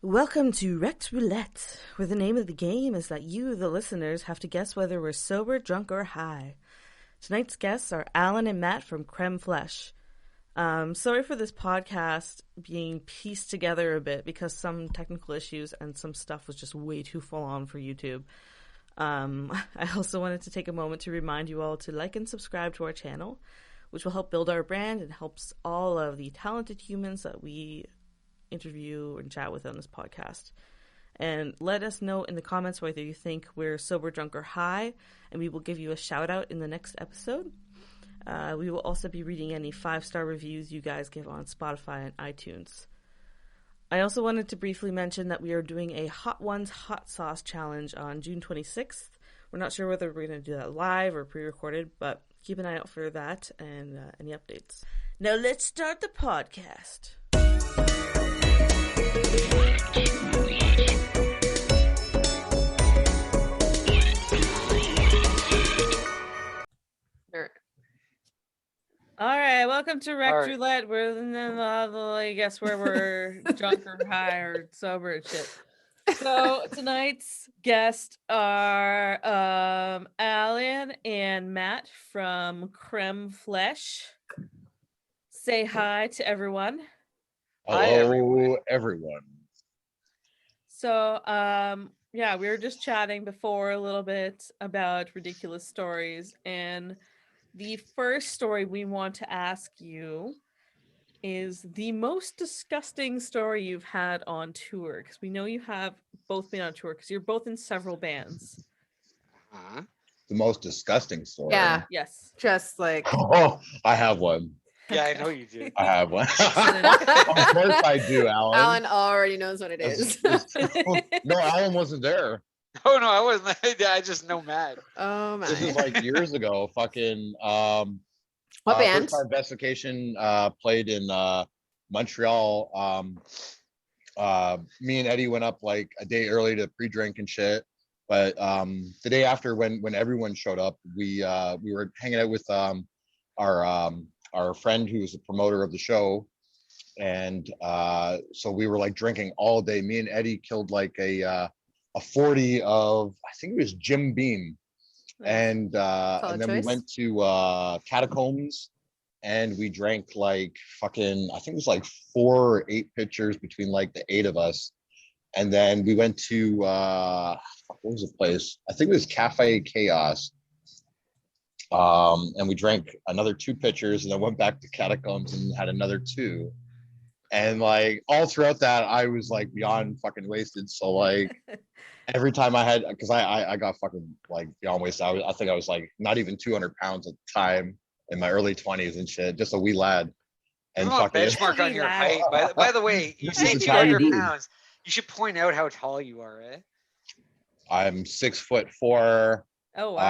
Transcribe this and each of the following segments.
Welcome to Wrecked Roulette, where the name of the game is that you, the listeners, have to guess whether we're sober, drunk, or high. Tonight's guests are Alan and Matt from Crème Flesh. Sorry for this podcast being pieced together a bit because some technical issues and some stuff was just way too full on for YouTube. I also wanted to take a moment to remind you all to like and subscribe to our channel, which will help build our brand and helps all of the talented humans that we interview and chat with on this podcast. And let us know in the comments whether you think we're sober, drunk, or high, and we will give you a shout out in the next episode. We will also be reading any 5-star reviews you guys give on Spotify and iTunes. I also wanted to briefly mention that we are doing a Hot Ones Hot Sauce Challenge on June 26th. We're not sure whether we're going to do that live or pre-recorded, but keep an eye out for that and any updates. Now let's start the podcast. All right, welcome to Wrecked Roulette. We're in I guess where we're drunk or high or sober and shit. So tonight's guests are Alan and Matt from Crème Flesh. Say hi to everyone. Hello, everyone. So, yeah, we were just chatting before a little bit about ridiculous stories, and the first story we want to ask you is the most disgusting story you've had on tour, because we know you have both been on tour, because you're both in several bands. The most disgusting story? Yeah. Yes. Just like... Oh, I have one. Yeah, I know you do. I have one. Of course I do, Alan. Alan already knows what it is. No, Alan wasn't there. Oh, no, I wasn't. I just know Matt. Oh, my. This is like years ago. Fucking... what band? First Time Investigation played in Montreal. Me and Eddie went up like a day early to pre-drink and shit. But the day after, when everyone showed up, we were hanging out with our friend who was the promoter of the show, and so we were like drinking all day. Me and Eddie killed like a 40 of, I think it was Jim Beam, and then we went to Catacombs, and we drank like fucking, I think it was like 4 or 8 pitchers between like the 8 of us. And then we went to what was the place? I think it was Cafe Chaos. And we drank another 2 pitchers, and then went back to Catacombs and had another 2. And like all throughout that, I was like beyond fucking wasted. So like every time I had, because I got fucking like beyond wasted. I think I was like not even 200 pounds at the time, in my early 20s and shit, just a wee lad. And fucking benchmark on your height. By the way, you say 200 pounds. You should point out how tall you are, eh? I'm 6'4". Oh wow!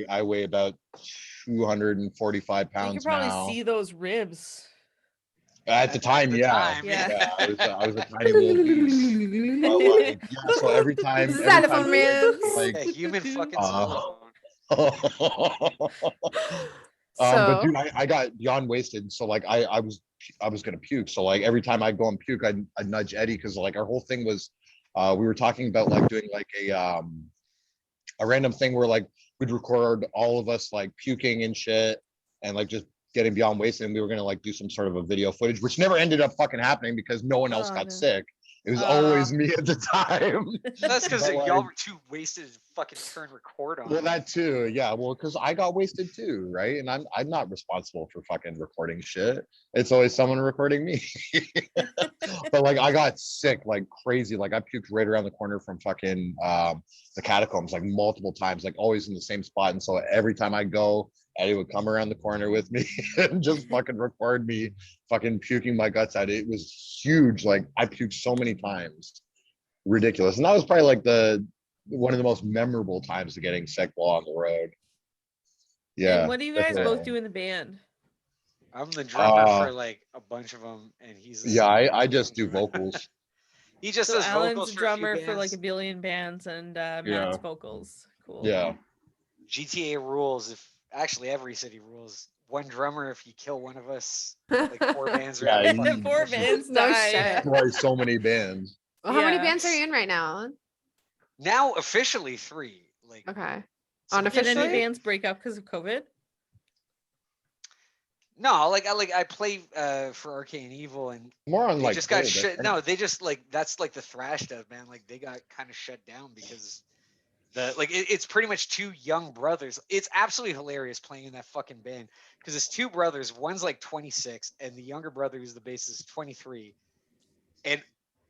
I weigh about 245 pounds. You can probably now. see those ribs. At the time, yeah. I was a tiny little beast. But, like, yeah, so every time, Xylophone man. Like a human fucking xylophone. But dude, I got beyond wasted. So like I was gonna puke. So like every time I go and puke, I'd nudge Eddie, because like our whole thing was we were talking about like doing like a random thing where like we'd record all of us like puking and shit, and like just getting beyond wasted, and we were gonna like do some sort of a video footage, which never ended up fucking happening because no one else got sick. It was always me at the time. That's because y'all were too wasted to fucking turn record on. Well, that too, yeah. Well, because I got wasted too, right? And I'm not responsible for fucking recording shit. It's always someone recording me. But like I got sick like crazy. Like I puked right around the corner from fucking the Catacombs like multiple times, like always in the same spot. And so every time I go, Eddie would come around the corner with me and just fucking record me fucking puking my guts out. It was huge. Like I puked so many times. Ridiculous. And that was probably like one of the most memorable times of getting sick while on the road. Yeah. And what do you guys both do in the band? I'm the drummer for like a bunch of them, and he's I just do vocals. He just so does Alan's vocals a for drummer a few for like bands. a billion bands, and Matt's vocals. Cool. Yeah. GTA rules. If actually every city rules. One drummer. If you kill one of us, like 4 bands. Yeah, 4 bands No die. shit. Probably so many bands. Well, how many Yeah. bands are you in right now? Now officially 3. Like Okay. so Did Unofficially? any bands break up because of COVID? no, I play for Arcane Evil, and More on they like just got cold, I shut. think. No, they just like that's like the thrash stuff, man. Like they got kind of shut down because it's pretty much 2 young brothers. It's absolutely hilarious playing in that fucking band because it's 2 brothers. One's like 26, and the younger brother who's the bassist is 23, and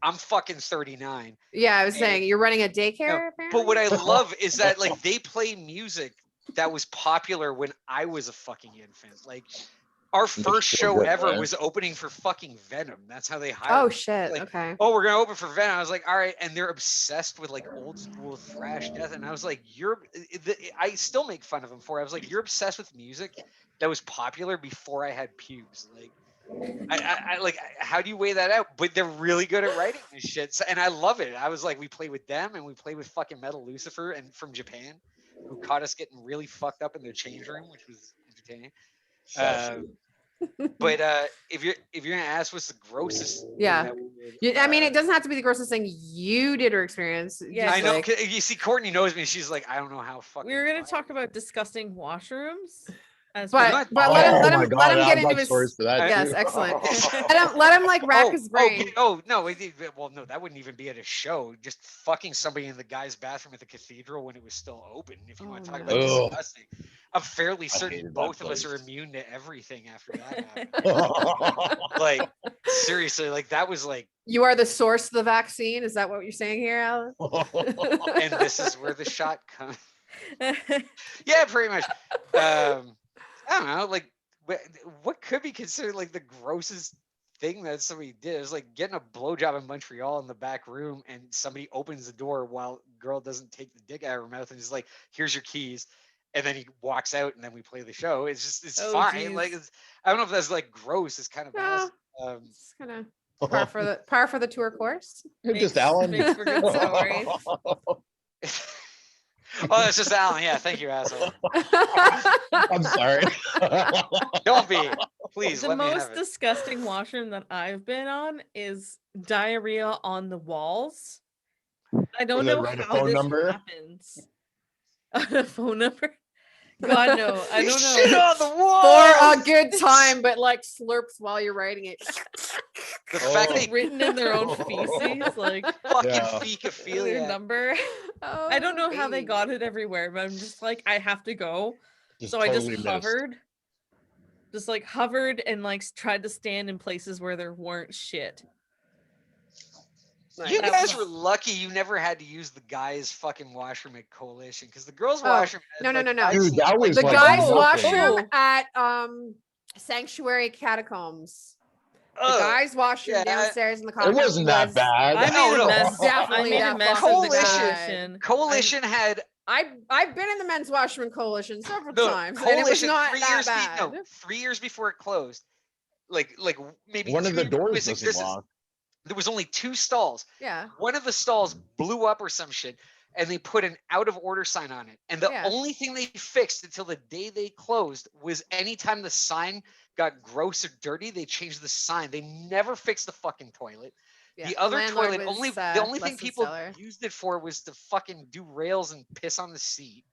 I'm fucking 39. Yeah, I was saying you're running a daycare. No, Apparently? but what I love is that like they play music that was popular when I was a fucking infant. Like our first show good, ever man. was opening for fucking Venom. That's how they hired. Oh me. shit. Like, Okay. oh, we're gonna open for Venom. I was like, all right, and they're obsessed with like old school thrash death, and I was like, I still make fun of them for it. I was like, you're obsessed with music that was popular before I had pubes. Like, I like, how do you weigh that out? But they're really good at writing this shit, so, and I love it. I was like, we play with them, and we play with fucking Metal Lucifer and from Japan, who caught us getting really fucked up in their change room, which was entertaining. But if you're gonna ask what's the grossest Yeah. thing that we did, I mean, it doesn't have to be the grossest thing you did or experience. Yeah, just I know. like- 'Cause you see, Courtney knows me. She's like, I don't know how fucking. We were gonna violent talk about disgusting washrooms. As But well. but let him Oh let my him God, let him I've get into got his stories for that yes, too. excellent. let him like rack his brain. Oh no, well no, that wouldn't even be at a show. Just fucking somebody in the guy's bathroom at the cathedral when it was still open. If you want to Oh, talk no. about Ugh. disgusting, I'm fairly certain hated that both of us are place. immune to everything after that happened. Like seriously, like that was like, You are the source of the vaccine. Is that what you're saying here, Alan? and this is where the shot comes. Yeah, pretty much. I don't know, like what could be considered like the grossest thing that somebody did? It was like getting a blowjob in Montreal in the back room, and somebody opens the door while girl doesn't take the dick out of her mouth, and is like, "Here's your keys," and then he walks out, and then we play the show. It's just it's Oh, fine. geez. Like I don't know if that's like gross. It's kind of No. nasty. It's kind of par for the tour course. Just Alan. makes for good stories. Oh, that's just Alan. Yeah, thank you, asshole. I'm sorry. Don't be, please. The Let me have most it. disgusting washroom that I've been on is diarrhea on the walls. I don't Was it know write a how phone this number? happens. A phone number? God no, I don't Shit know. on the wall. For a good time, but like slurps while you're writing it. The fact Oh. they Written in their own feces, like fucking Yeah. their fecophilia. number. Oh, I don't know how they baby. got it everywhere, but I'm just like, I have to go. Just So I totally just missed. hovered. Just like hovered and like tried to stand in places where there weren't shit. You That guys was- were lucky you never had to use the guys' fucking washroom at Coalition, because the girls' Oh, washroom. had, no, like, no. Dude, that was The like guys' nothing. washroom Oh. at Sanctuary Catacombs. The Ugh. guys' washroom Yeah, downstairs in the It common wasn't that bad. I No, made no. a mess. Definitely I made that a mess of fucking the Coalition. coalition. Coalition had I've been in the men's washroom in Coalition several the times, and it was Coalition not 3 that years. bad. 3 years before it closed. Like maybe One of the 2 doors missing wasn't distance. locked. There was only 2 stalls. Yeah. One of the stalls blew up or some shit, and they put an out of order sign on it. And the Yeah. only thing they fixed until the day they closed was anytime the sign got gross or dirty, they changed the sign. They never fixed the fucking toilet. Yeah. The other landlord toilet, was, the only less thing than people stellar. used it for was to fucking do rails and piss on the seat.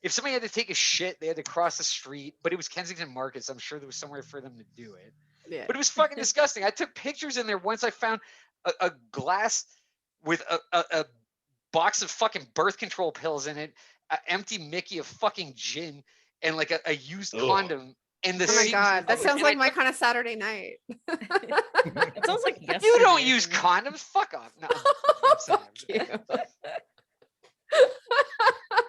If somebody had to take a shit, they had to cross the street, but it was Kensington Market, so I'm sure there was somewhere for them to do it. Yeah. But it was fucking disgusting. I took pictures in there once. I found a glass with a box of fucking birth control pills in it, an empty Mickey of fucking gin, and like a used Ugh. condom. And the Oh my seat was god, that covered. sounds And like I my took- kind of Saturday night. It sounds like yesterday. You don't use condoms. Fuck off. No, I'm sorry. Fuck you.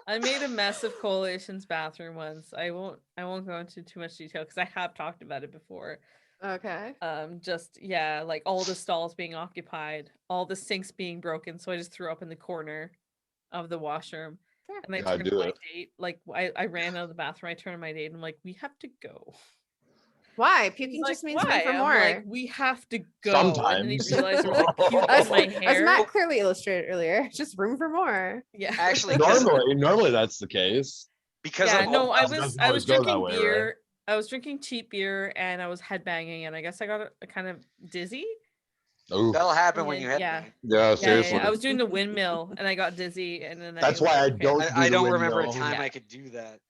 I made a mess of Coalition's bathroom once. I won't go into too much detail because I have talked about it before. Okay. Just yeah, like all the stalls being occupied, all the sinks being broken, so I just threw up in the corner of the washroom. Fair. And I Gotta turned do to my it. date, like I ran out of the bathroom, I turned to my date, and I'm like, we have to go. Why? He's Puking like, just means why? room for I'm more. like, we have to go. And then he Sometimes. realized there was like puke as, in my as hair. Matt clearly illustrated earlier, just room for more. Yeah. Actually, 'cause- Normally that's the case. because Yeah, I'm no, I doesn't was always go that drinking way, right? beer. I was drinking cheap beer and I was headbanging and I guess I got a kind of dizzy. Ooh. That'll happen when you hit Yeah. me. Yeah, Yeah, seriously. I was doing the windmill and I got dizzy and then That's I why I okay. don't. I don't remember a windmill. time Yeah. I could do that.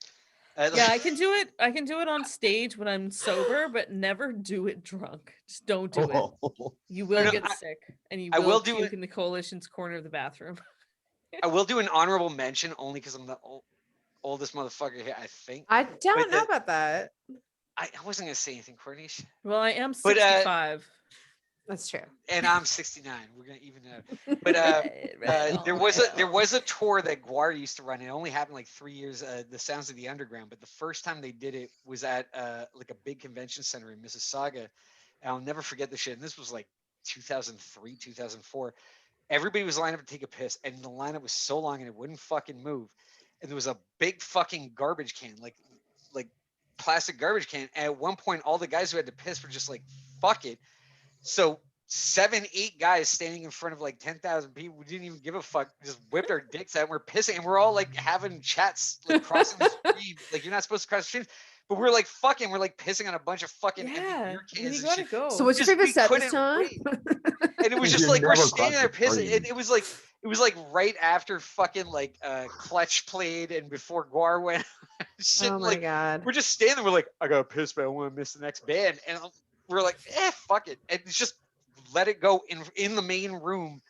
Yeah, I can do it. I can do it on stage when I'm sober, but never do it drunk. Just don't do it. You will No, get sick, and you I will will do puke it. in the coalition's corner of the bathroom. I will do an honorable mention only because I'm the oldest motherfucker here, I think. I don't know about that. I wasn't gonna say anything, Courtney. Well, I am But, 65. That's true. And I'm 69. We're gonna even it out. But there was a tour that Guar used to run. It only happened like 3 years. The Sounds of the Underground. But the first time they did it was at like a big convention center in Mississauga. And I'll never forget the shit. And this was like 2003, 2004. Everybody was lined up to take a piss, and the lineup was so long and it wouldn't fucking move. And there was a big fucking garbage can, like plastic garbage can. And at one point, all the guys who had to piss were just like, "Fuck it." So 7, 8 guys standing in front of like 10,000 people, we didn't even give a fuck, just whipped our dicks out and we're pissing, and we're all like having chats, like crossing the stream. Like, you're not supposed to cross the streams, but we're like fucking, we're like pissing on a bunch of fucking empty beer cans and shit. Go. So what's your favorite set this time? And it was just like, we're standing there pissing, and it was like right after fucking like Clutch played and before Guar went. Shit, Oh my god. we're just standing there, we're like, I got pissed, but I want to miss the next band, and we're like, fuck it, and it's just let it go in the main room,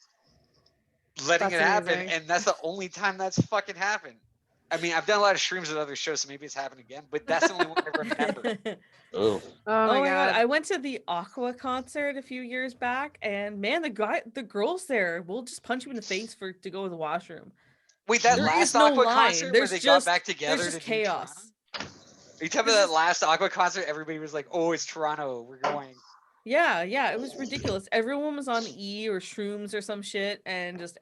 letting it happen. And that's the only time that's fucking happened. I mean, I've done a lot of streams at other shows, so maybe it's happened again, but that's the only one I remember. Oh my god. I went to the Aqua concert a few years back, and man, the girls there will just punch you in the face to go to the washroom. Wait, that There last is no Aqua line. concert There's where they just, got back together there's to just do chaos. Toronto? Are you talking about that last Aqua concert? Everybody was like, "Oh, it's Toronto. We're going." Yeah, it was ridiculous. Everyone was on E or shrooms or some shit, and just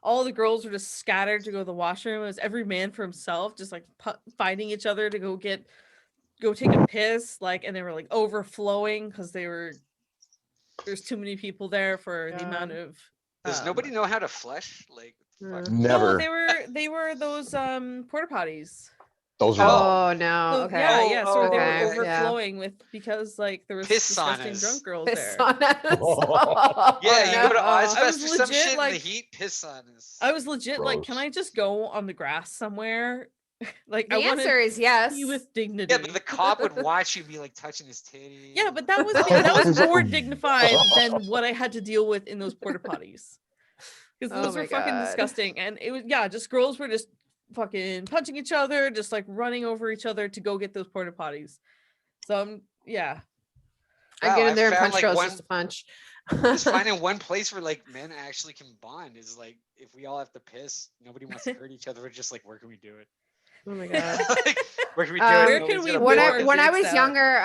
all the girls were just scattered to go to the washroom. It was every man for himself, just like fighting each other to go take a piss, like, and they were like overflowing because there's too many people there for the amount of. Does nobody know how to flesh? Like, never. No, they were those porta potties. Those are Oh no. So, Okay. So they were okay, overflowing with, because like there was piss disgusting saunas. drunk girls Piss there. saunas. Yeah, you go to I Ozfest was or some legit, shit like- in the heat. Piss saunas. I was legit like, Gross. can I just go on the grass somewhere? Like, The I wanted answer is yes. to be with dignity. Yeah, but the cop would watch you be like touching his titty. Yeah, but that was more dignified than what I had to deal with in those porta potties. Because Oh those my were fucking God. disgusting. And it was, just girls were just fucking punching each other, just like running over each other to go get those porta potties. So yeah. I get in there and found, punch girls just to punch. Just finding one place where like men actually can bond is like, if we all have to piss, nobody wants to hurt each other. We're just like, where can we do it? Oh my god. Like, where can we do it? Where Nobody's can we gonna when pour I our when I dicks was out? younger,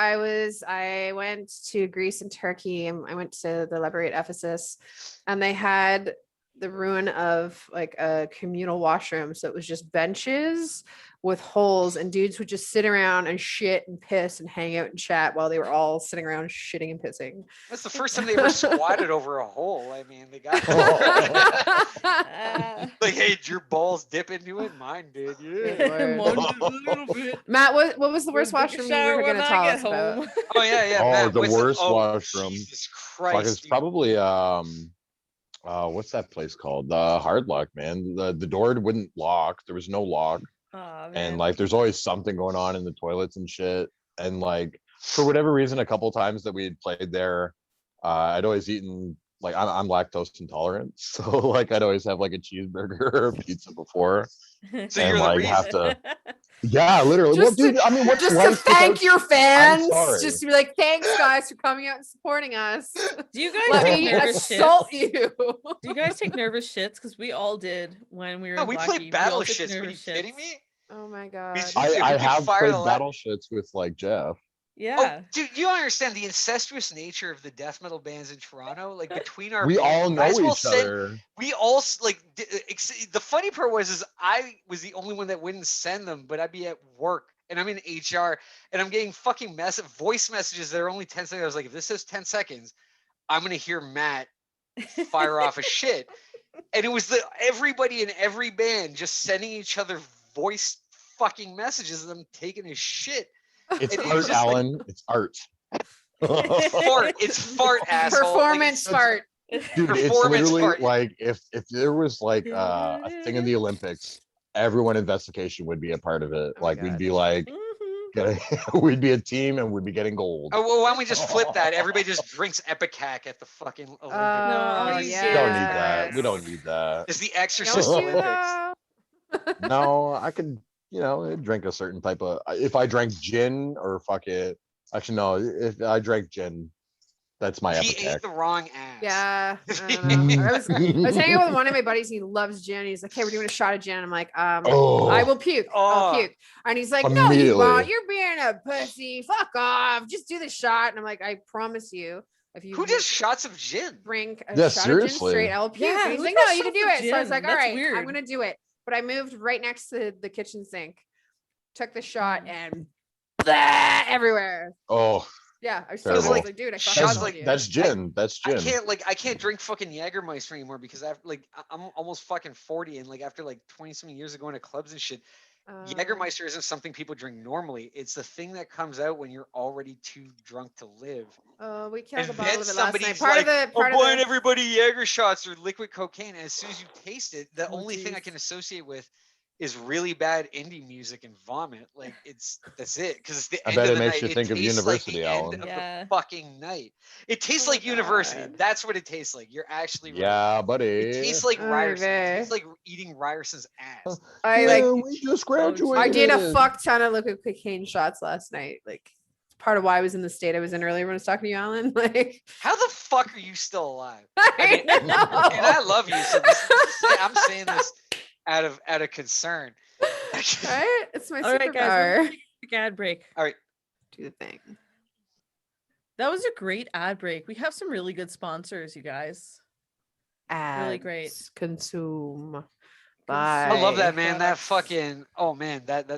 I went to Greece and Turkey, and I went to the library at Ephesus, and they had the ruin of like a communal washroom. So it was just benches with holes, and dudes would just sit around and shit and piss and hang out and chat while they were all sitting around shitting and pissing. That's the first time they ever squatted over a hole. I mean, they got like, hey, did your balls dip into it? Mine did. Yeah. Mine did a little bit. Matt, what was the worst Take a washroom you shower were going when to I tell get us about? home. Oh yeah. Oh, Matt, the what's worst oh, washroom. Jesus Fuck, Christ. it's dude. probably what's that place called? Hard Lock, man. The door wouldn't lock. There was no lock. Aw, And man. like there's always something going on in the toilets and shit. And like for whatever reason, a couple times that we had played there, I'd always eaten, like, I'm lactose intolerant, so like I'd always have like a cheeseburger or a pizza before. So and you're the like reason. have to, yeah, literally. Just Well, dude, I mean, what's Just to life thank without- your fans. sorry. Just to be like, thanks guys for coming out and supporting us. Do you guys Let take me nervous assault shits? you. Do you guys take nervous shits? Because we all did when we were No, in we Blackie. played battle all took shits. Are you nervous kidding shits. me? Oh my god. I We have fired played a lot. battle shits with like Jeff. Yeah. Oh, dude, you don't understand the incestuous nature of the death metal bands in Toronto. Like, between our We bands, all you know guys will each send- other. We all like the funny part is I was the only one that wouldn't send them, but I'd be at work and I'm in HR and I'm getting fucking voice messages that are only 10 seconds. I was like, if this says 10 seconds, I'm gonna hear Matt fire off a shit. And it was everybody in every band just sending each other voice fucking messages of them taking a shit. It's And it art, was just like- Alan. It's art. Fart. It's fart, asshole. Performance fart. Dude, it's Performance literally part. like if there was like a thing in the Olympics, everyone investigation would be a part of it. Oh my Like we'd God. be like, we'd be a team and we'd be getting gold. Oh, well, why don't we just flip that? Everybody just drinks Epicac at the fucking Olympic. Oh, please We don't need that. yes. We don't need that. It's the Don't Exorcist you Olympics. though? No, I could, drink a certain type of. If I drank gin or fuck it. Actually, no. If I drank gin, that's my He Epicac. ate the wrong ass. Yeah, I don't know. I was hanging out with one of my buddies. He loves gin. He's like, "Hey, we're doing a shot of gin." I'm like, Oh, I will puke. I'll Oh. puke." And he's like, "No, you Immediately. won't. You're being a pussy. Fuck off. Just do the shot." And I'm like, "I promise you, if you Who does shots of gin? drink a Yeah, shot of gin seriously. straight, I'll puke." Yeah, and he's who like, does "No, you can shots do of it." So I was gin? like, "All That's right, I'm weird. gonna do it." But I moved right next to the kitchen sink, took the shot, and blah, everywhere. Oh, Yeah, I Terrible. was like, "Dude, I fucking Shots told like- you." that's gin. That's I gin. can't drink fucking Jägermeister anymore because I'm almost fucking 40 and like after like 20 something years of going to clubs and shit, Jägermeister isn't something people drink normally. It's the thing that comes out when you're already too drunk to live. Oh, we killed And a bottle then of it last night. somebody's Part like, of the, part I'm of buying the. everybody Jaeger shots or liquid cocaine. And as soon as you taste it, the Oh, only thing I jeez. can associate with is really bad indie music and vomit. Like that's it. Because it's the I end bet of it the makes night. you It think of tastes university, like the Alan. end of Yeah. the fucking night. It tastes Oh my like university. God. That's what it tastes like. You're actually right. Yeah, buddy. It tastes like Oy Ryerson. It tastes vey. like eating Ryerson's ass. I Yeah, like. we just Oh, graduated. I did a fuck ton of liquid cocaine shots last night. Like, it's part of why I was in the state I was in earlier when I was talking to you, Alan. Like, How the fuck are you still alive? I mean, know. And I love you, so I'm saying this out of concern. Right? It's my All right, guys, we're superpower. gonna take a quick ad break. Do the thing. That was a great ad break. We have some really good sponsors, you guys. Really great. Ads, Consume. I love Buy. that, man. That products. fucking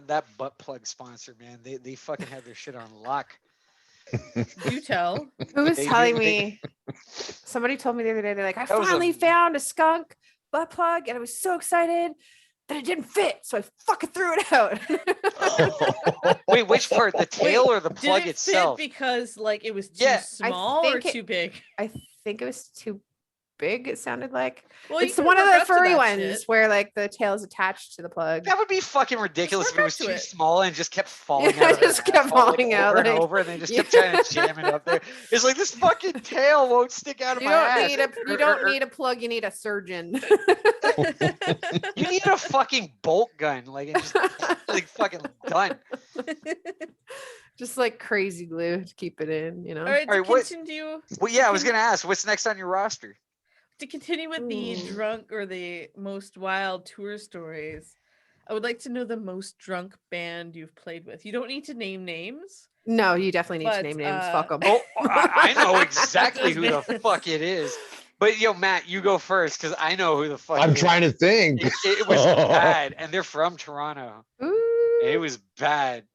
that butt plug sponsor, man. They fucking have their shit on lock. Do tell. Who was They do- telling they- me? Somebody told me the other day, they're like, I That was a- finally found a skunk butt plug, and I was so excited that it didn't fit, so I fucking threw it out. Wait, which part? The tail or the Did plug it itself? fit because like it was too Yeah, I small or think it- too big? I think it was too big. It sounded like Well, you it's can one of work the up to furry that ones shit. where like the tail is attached to the plug. That would be fucking ridiculous if work it up was to too it. small and just kept falling Yeah, out. of their just kept asshole, falling out, over and like- over, and they just kept Yeah. trying to jam it up there. It's like this fucking tail won't stick out of You my don't ass. need a you don't need a plug. You need a surgeon. You need a fucking bolt gun, like and just like fucking done. Just like crazy glue to keep it in. You know. All right, All to right, what- continue Well, yeah, I was gonna ask, what's next on your roster? with the Ooh. drunk or the most wild tour stories. I would like to know the most drunk band you've played with. You don't need to name names. No, you definitely need to But, name names. Fuck them. Oh, I know exactly who the fuck it is. But yo, Matt, you go first because I know who the fuck. I'm it is. trying to think. It was bad, and they're from Toronto. And it was bad,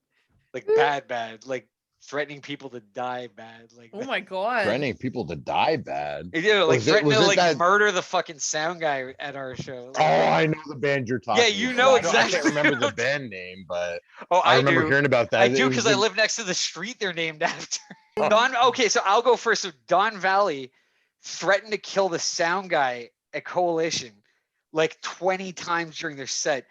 like bad, like threatening people to die bad, like. Oh my god. Threatening people to die bad. Yeah, like Was it- threatening was to it like that- murder the fucking sound guy at our show. Oh, I know the band you're talking. Yeah, you know about. I can't exactly remember what- the band name, but Oh, I I remember do. hearing about that. I It do was because I the- live next to the street they're named after. Don. Okay, so I'll go first. So Don Valley threatened to kill the sound guy at Coalition like 20 times during their set.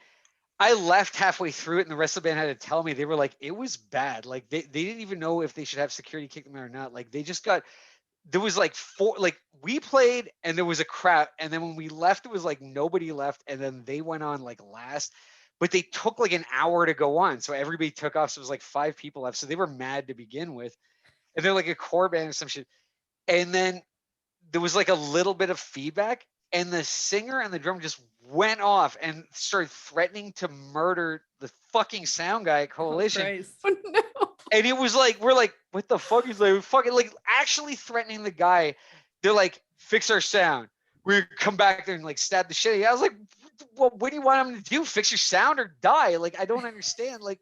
I left halfway through it, and the rest of the band had to tell me. They were like, it was bad. Like they didn't even know if they should have security kick them out or not. Like they just got. There was like four. Like we played, and there was a crowd, and then when we left, it was like nobody left, and then they went on like last. But they took like an hour to go on, so everybody took off. So it was like 5 people left. So they were mad to begin with, and they're like a core band or some shit. And then there was like a little bit of feedback, and the singer and the drummer just went off and started threatening to murder the fucking sound guy at Oh, Coalition. Christ. Oh, no. And it was like, we're like, what the fuck? He's like, fucking like actually threatening the guy. They're like, fix our sound. We're come back there and like stab the shit out of you. I was like, well, what do you want him to do? Fix your sound or die? Like, I don't understand. Like,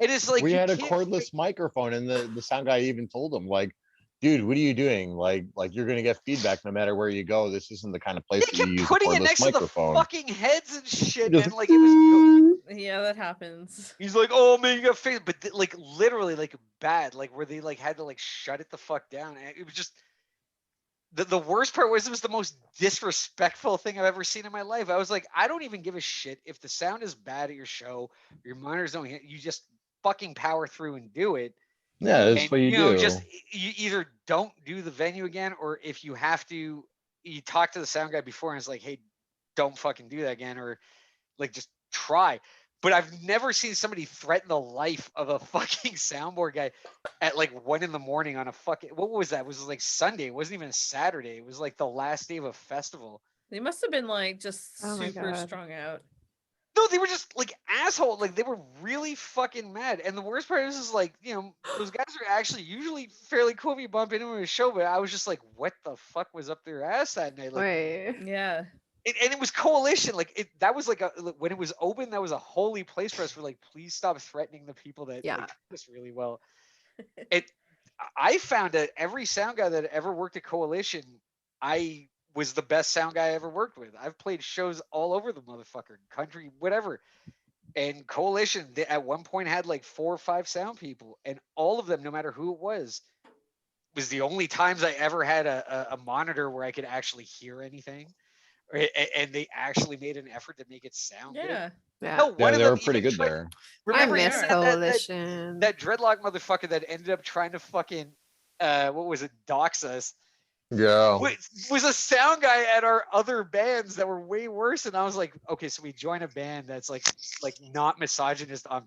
it is like we you had a can't cordless microphone, and the sound guy even told him like, dude, what are you doing? Like you're gonna get feedback no matter where you go. This isn't the kind of place They that you kept use a putting it cordless next to the microphone. fucking heads and shit, Just man. Like it was. Yeah, that happens. He's like, oh man, you got face, but like literally like bad, like where they like had to like shut it the fuck down. And it was just the worst part was it was the most disrespectful thing I've ever seen in my life. I was like, I don't even give a shit if the sound is bad at your show, your monitors don't hit, you just fucking power through and do it. Yeah, that's And what you do. just you either don't do the venue again, or if you have to, you talk to the sound guy before and it's like, hey, don't fucking do that again, or like just try. But I've never seen somebody threaten the life of a fucking soundboard guy at like 1 a.m. on a fucking, what was that? It was like Sunday. It wasn't even a Saturday. It was like the last day of a festival. They must have been like just Oh my super God. strung out. No, they were just like asshole. Like they were really fucking mad. And the worst part is like, those guys are actually usually fairly cool if you bump into them in a show. But I was just like, what the fuck was up their ass that night? Like, Wait. Yeah. and it was Coalition. Like that was like when it was open, that was a holy place for us. We're like, please stop threatening the people that Yeah. like, do this really well. I found that every sound guy that ever worked at Coalition, I was the best sound guy I ever worked with. I've played shows all over the motherfucker, country, whatever. And Coalition, they at one point had like 4 or 5 sound people, and all of them, no matter who it was the only times I ever had a monitor where I could actually hear anything. And they actually made an effort to make it sound good. Yeah. Yeah. No, Yeah, one of they them were pretty even good tried- there. I Remember miss Yeah. Coalition. that dreadlock motherfucker that ended up trying to fucking what was it, dox us, Yeah. was a sound guy at our other bands that were way worse. And I was like, okay, so we join a band that's like not misogynist on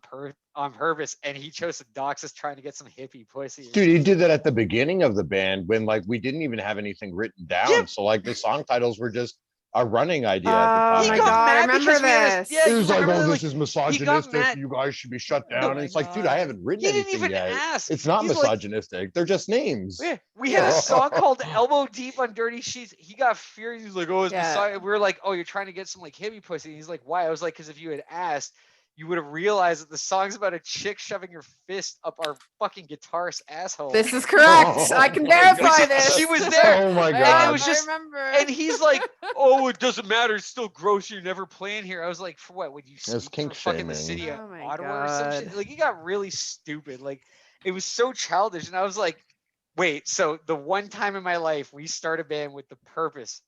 purpose, and he chose to dox us trying to get some hippie pussy. Dude, he did that at the beginning of the band when like we didn't even have anything written down. Yeah. So like the song titles were just a running idea Oh at He the my time. got God, I mad remember because we had this. yeah, It was you like, remember, oh, like, this is mad. misogynistic. You guys should be shut down. Oh And my it's like, dude, I God. haven't written He didn't anything even yet. ask. It's not He's like, misogynistic. They're just names. yeah, we had a song called Elbow Deep on Dirty Sheets. He got furious. He's like, oh, it's Yeah. beside. We were like, oh, you're trying to get some like hippie pussy. And he's like, why? I was like, because if you had asked, you would have realized that the song's about a chick shoving her fist up our fucking guitarist's asshole. This is correct. Oh I can my verify God. this. She was there. Oh my I God. it was just- remember. And he's like, oh, it doesn't matter. It's still gross. You're never playing here. I was like, for what? Would you That's speak kink for fucking the shaming. city of Oh my Ottawa or some shit? God. Like, he got really stupid. Like, it was so childish. And I was like, wait, so the one time in my life we start a band with the purpose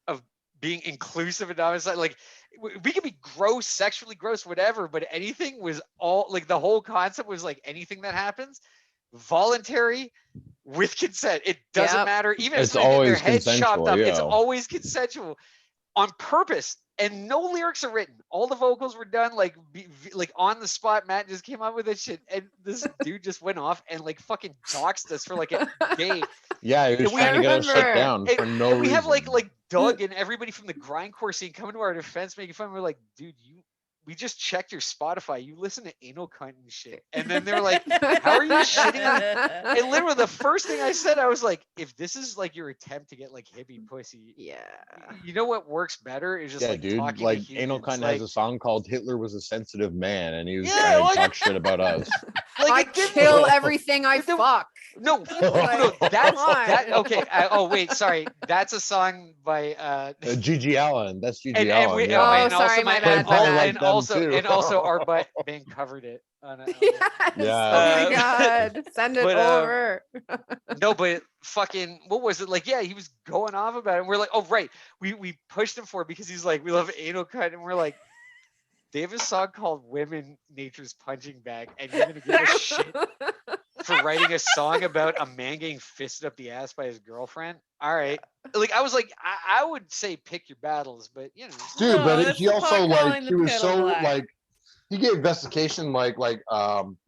of being inclusive and I was like we could be gross, sexually gross, whatever, but anything was all like the whole concept was like anything that happens voluntary with consent. It doesn't Yep. matter, even if It's somebody had their always head chopped consensual, up, it's yeah. always consensual on purpose. And no lyrics are written. All the vocals were done like on the spot. Matt just came up with this shit, and this dude just went off and like fucking doxed us for like a day. Yeah, he was And we trying to get us shut remember. down for no And we reason. have like Doug and everybody from the grindcore scene coming to our defense, making fun. We're like, dude, we just checked your Spotify. You listen to anal cunt and shit. And then they're like, how are you shitting on? And literally the first thing I said, I was like, if this is like your attempt to get like hippie pussy, Yeah. you know what works better is just Yeah, like dude. talking Like to Anal humans. Cunt Like, has a song called "Hitler Was a Sensitive Man," and he was Yeah, trying like- to talk shit about us. like I it didn't- kill everything I There- fuck. No, Like, that's come on. that. Okay. Oh wait, sorry. That's a song by Gigi Allen. That's Gigi and Allen. we, yeah. Oh, and also sorry, my my bad, my and, bad. Like them too. and also our butt band covered it. On a, Yes. Yeah. Oh my God. Send it but, over. no, but fucking what was it like? Yeah, he was going off about it. And we're like, oh right, we pushed him for it because he's like, we love anal cut, and we're like, they have a song called "Women Nature's Punching Bag," and you're gonna give a shit for writing a song about a man getting fisted up the ass by his girlfriend. All right. Like I was like, I would say pick your battles, but you know. Dude, No, but that's he the also pot like calling he the was kettle so black. like he gave Vestication like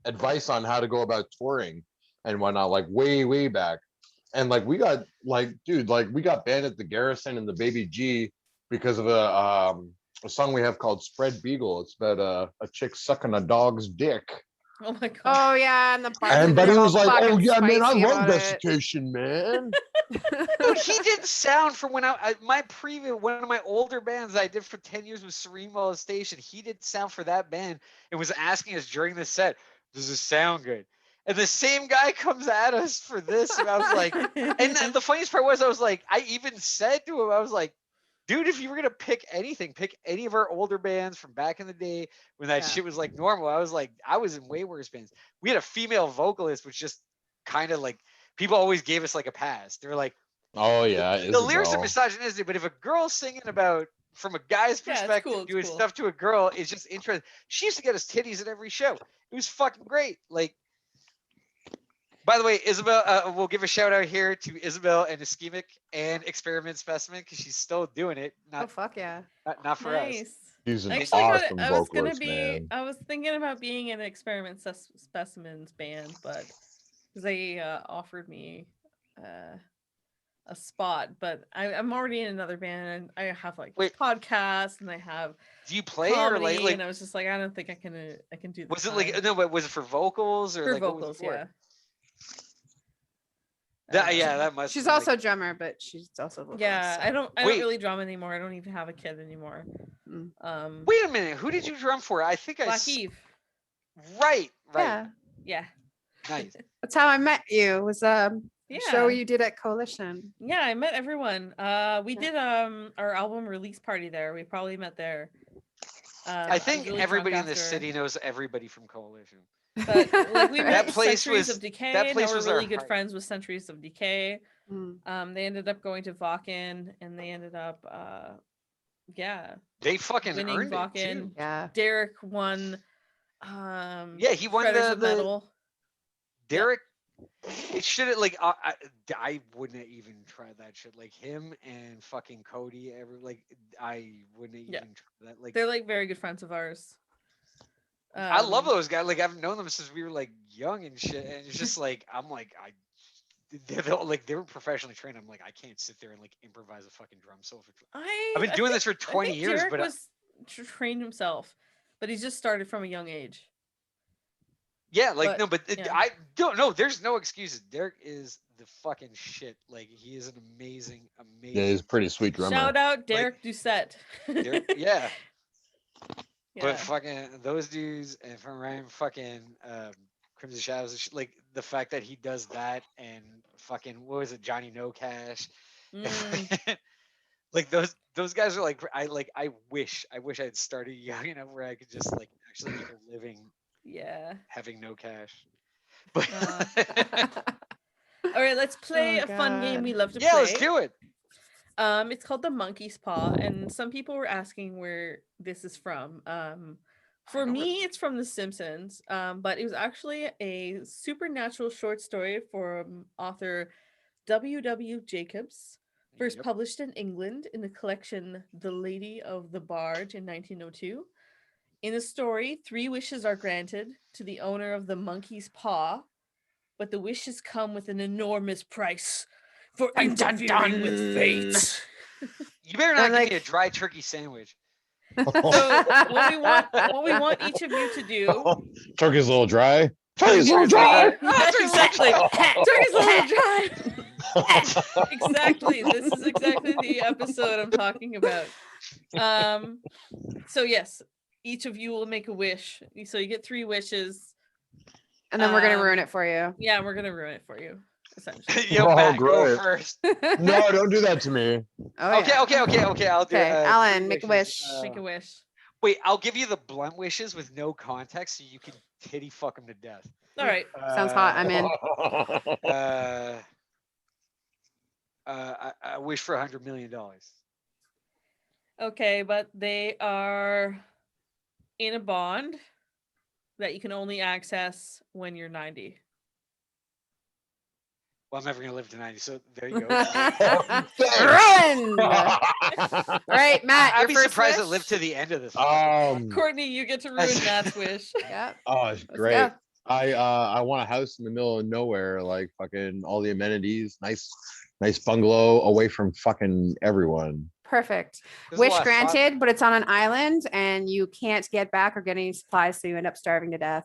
advice on how to go about touring and whatnot, like way back. And like we got like, dude, like we got banned at the Garrison and the Baby G because of a song we have called "Spread Beagle." It's about a chick sucking a dog's dick. Oh my God. Oh yeah, and the part And that but he got was all like, "Oh fucking yeah, man, I spicy love about it. Vestication, man." Dude, he did sound from when my previous one of my older bands I did for 10 years was Serene Molestation. He did sound for that band and was asking us during the set, does this sound good? And the same guy comes at us for this. And I was like, and the funniest part was, I was like, I even said to him, I was like, dude, if you were gonna pick anything, pick any of our older bands from back in the day when that shit was like normal. I was like, I was in way worse bands. We had a female vocalist, which just kind of like people always gave us like a pass. They were like, Oh yeah, the lyrics are Isabel. misogynistic, but if a girl's singing about from a guy's Yeah, it's perspective cool, it's doing cool. stuff to a girl, it's just interesting. She used to get us titties at every show. It was fucking great. Like, by the way, Isabel, we'll give a shout out here to Isabel and Ischemic and Experiment Specimen because she's still doing it. Oh Not fuck yeah. not for us. Nice. He's an Actually, awesome I was gonna vocalist, be. man. I was thinking about being in an Experiment Specimens band, but they offered me a spot. But I'm already in another band, and I have like Wait. podcasts, and I have Do you play comedy, or like and I was just like, I don't think I can do. This was it like no? But was it for vocals or for like what was it vocals? for? Yeah. That must. She's be, like- also a drummer, but she's also a vocalist. Yeah, I don't Wait. really drum anymore. I don't even have a kid anymore. Mm. Wait a minute. Who did you drum for? I think Black Eve. Right. Yeah. Yeah. Nice. That's how I met you. Was a Yeah. show you did at Coalition. Yeah, I met everyone. We did our album release party there. We probably met there. I was think really everybody drunk in this after, city knows everybody from Coalition. But like we That met place Centuries was- of Decay. that And place we're was our really good heart. friends with Centuries of Decay. Mm. They ended up going to Vakken, and they ended up They fucking winning earned it Vakken. too. Yeah. Derek won. Yeah, he won Shredders of the Metal. Derek. It should have like I wouldn't have even tried that shit. Like him and fucking Cody. I wouldn't have Yeah. even tried that. Like They're like very good friends of ours. I love those guys. Like I've known them since we were like young and shit. And it's just like I'm like they were professionally trained. I'm like I can't sit there and like improvise a fucking drum solo. I've been doing this for 20 years, Derek but was trained himself, but he just started from a young age. yeah, like but, no, but yeah. I don't know. There's no excuses. Derek is the fucking shit. Like he is an amazing. Yeah, he's a pretty sweet drummer. Shout out Derek Doucette. Derek, yeah. Yeah. But fucking those dudes and from Ryan fucking Crimson Shadows, and like the fact that he does that and fucking what was it, Johnny No Cash, Mm. like those guys are like I wish I had started young enough where I could just like actually make a living Yeah. having no cash. But All right, let's play Oh, a fun game God. we love to yeah, play. let's do it. It's called the Monkey's Paw, and some people were asking where this is from. For know me, it's from The Simpsons, but it was actually a supernatural short story from author W.W. Jacobs, first Yep. published in England in the collection The Lady of the Barge in 1902. In the story, 3 wishes are granted to the owner of the monkey's paw, but the wishes come with an enormous price for interfering with fate. You better not And, give like- me a dry turkey sandwich. So what we want each of you to do. Turkey's a little dry. Turkey's a little dry. Exactly. Turkey's a little dry. Exactly. This is exactly the episode I'm talking about. So yes, each of you will make a wish. So you get 3 wishes. And then we're gonna ruin it for you. Yeah, we're gonna ruin it for you, essentially. Yo, Oh, Matt, go great. first. No, don't do that to me. Oh, Okay, yeah. okay. I'll do Okay, it. Alan, 3 make a wishes. wish. Make a wish. Wait, I'll give you the blunt wishes with no context, so you can titty fuck them to death. All right. Sounds hot. I'm in. I wish for $100 million. Okay, but they are in a bond that you can only access when you're 90. Well, I'm never gonna live to 90, so there you go. Ruined. All right, Matt. I'd your be first surprised to wish? live to the end of this. Courtney, you get to ruin Matt's wish. Yeah. Oh, it's Let's great. go. I want a house in the middle of nowhere, like fucking all the amenities, nice bungalow away from fucking everyone. Perfect. There's a Wish lot of thought- granted, but it's on an island and you can't get back or get any supplies, so you end up starving to death.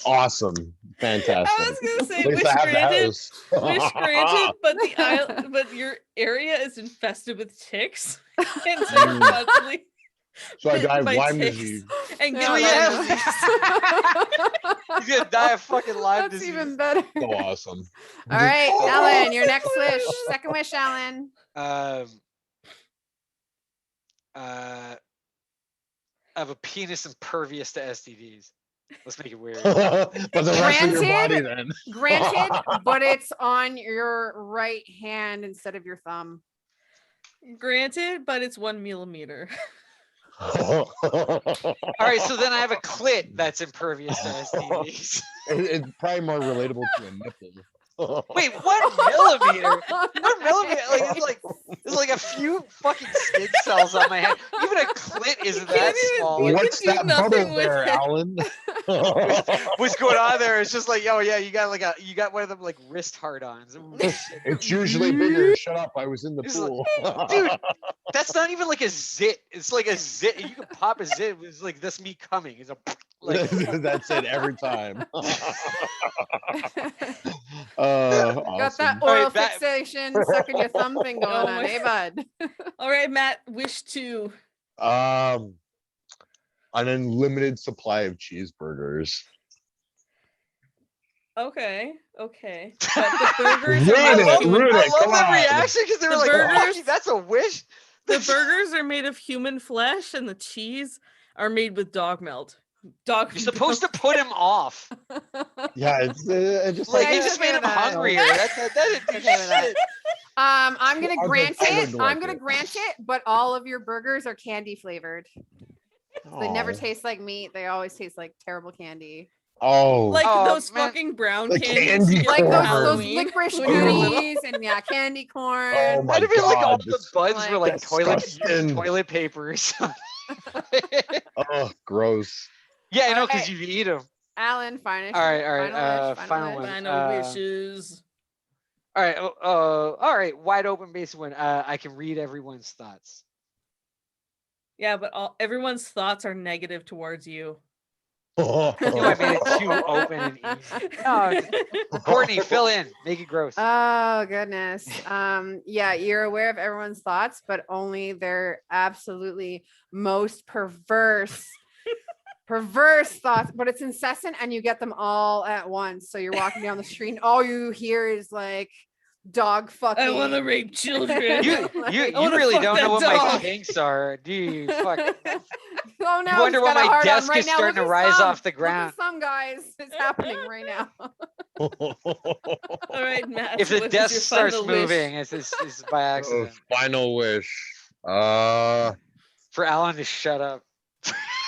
Awesome. I Fantastic. was gonna say At least wish I have the granted. house. Wish granted, but your area is infested with ticks. And so you're Mm. constantly So I bitten die of by Lyme ticks. disease. and get No, Lyme that's- disease. He's gonna die of fucking Lyme That's disease. even better. So awesome. All right, Alan, your next wish. Second wish, Alan. I have a penis impervious to STDs. Let's make it weird. But the rest of your body Granted- then. Granted, but it's on your right hand instead of your thumb. Granted, but it's 1 millimeter. All right, so then I have a clit that's impervious to STDs. It's probably more relatable to a nipple. Wait, 1 millimeter? 1 millimeter? Like it's like a few fucking skin cells on my head. Even a clit isn't that Can't even- small. you Like, What's can do that nothing bubble with there, it. Alan? what's going on there? It's just like, oh yeah, you got one of them like wrist hard-ons. Ooh, shit. It's usually bigger. Shut up! I was in the It's pool. Dude, that's not even like a zit. It's like a zit. You can pop a zit. It's like that's me coming. It's a like. That's it every time. Got that awesome. oral Alright, that- fixation, sucking your thumb thing going Oh on, my- eh, bud? All right, Matt, wish 2. An unlimited supply of cheeseburgers. Okay. But the burgers Ruin are made it, of human ruin I it. love Come that on. reaction because they were The like, burgers- "Fuck, that's a wish." The burgers are made of human flesh, and the cheese are made with dog melt. Dog. You're supposed to put him off. Yeah, it's just Like Yeah, you he's just okay made him with that. hungrier. That didn't do Okay with that. shit. I'm gonna I'll grant go- I'll it. go I'm like gonna it. grant it, but all of your burgers are candy flavored. They never Aw. taste like meat. They always taste like terrible candy. Oh, Like Oh, those man. fucking brown The candies candy you get Like for corn. those Halloween. licorice when you're little. goodies and yeah, candy corn. Oh my I'd have been like all God, the buds were like disgusting. toilet paper or something. oh, gross. Yeah, I know Alright. because you eat them. Alan, final. All right. Final Final wish. one. Final wishes. All right. All right. Wide open basic one. I can read everyone's thoughts. Yeah, but everyone's thoughts are negative towards you. I made it too open and easy. No, Courtney, fill in. Make it gross. Oh goodness. Yeah, you're aware of everyone's thoughts, but only their absolutely most perverse thoughts, but it's incessant and you get them all at once. So you're walking down the street and all you hear is like dog fucking. I want to rape children. You I wanna really fuck don't know that what my dog. kinks are, do you? Fuck. Oh no, You wonder he's when got a my hard on desk right is now. starting Look to at his rise thumb. off the Look at ground. some guys. It's happening right now. All right, Matt. If the what is desk your starts final wish? moving, it's by accident. Final wish. For Alan to shut up.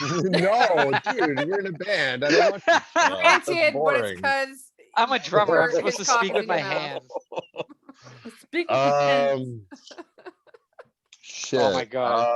No, dude, we're in a band. I don't want you to shut up. That's Granted, but it's boring. because I'm a drummer. I'm His supposed to cock speak is with in my your mouth. hands. Speak with your hands. Shit. Oh my God.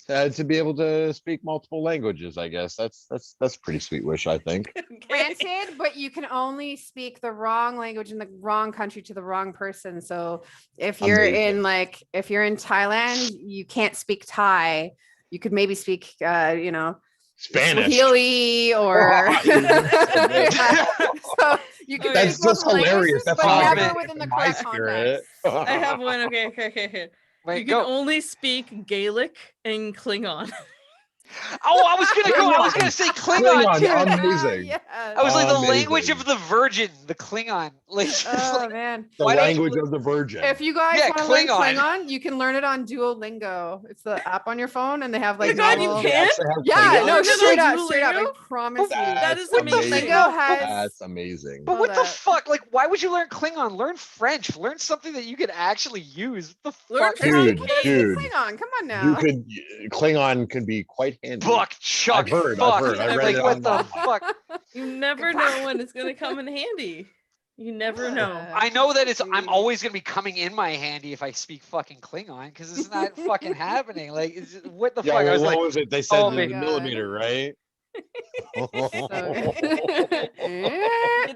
To be able to speak multiple languages, I guess that's pretty sweet wish, I think. Okay. granted, but you can only speak the wrong language in the wrong country to the wrong person. So if you're Amazing. if you're in Thailand, you can't speak Thai. You could maybe speak Spanish. Swahili or Oh, you Yeah. So you can That's speak just multiple hilarious. languages, That's but awesome. never within the My correct spirit. context. I have one. Okay. Wait, You can go. only speak Gaelic and Klingon. Oh, I was gonna go. I was gonna say Klingon, Klingon, too. amazing. Yeah. I was like the Amazing. language of the Virgin, the Klingon. Like, it's Oh like man. The Why don't you- language of the Virgin. If you guys Yeah, want to learn Klingon. Klingon, you can learn it on Duolingo. It's the app on your phone, and they have like Oh my God, you normal- They can? actually have Yeah, Klingon? no, Learn it straight on up, straight up. I Duolingo? promise you. That is That's amazing. Duolingo has. That's amazing. but Hold what the up. fuck? Like, why would you learn Klingon? Learn French. Learn something that you could actually use. What the Learn fuck? Dude, dude. Klingon, come on You now. could Klingon can be quite handy. Buck, Chuck, I've heard, fuck. I read Like, it what the online. fuck? You never know when it's gonna come in handy. You never know. I know that I'm Dude. always gonna be coming in my handy if I speak fucking Klingon because it's not fucking happening. Like, what the Yeah, fuck? I well, was what like, was it? They said oh the my God. millimeter, right? Get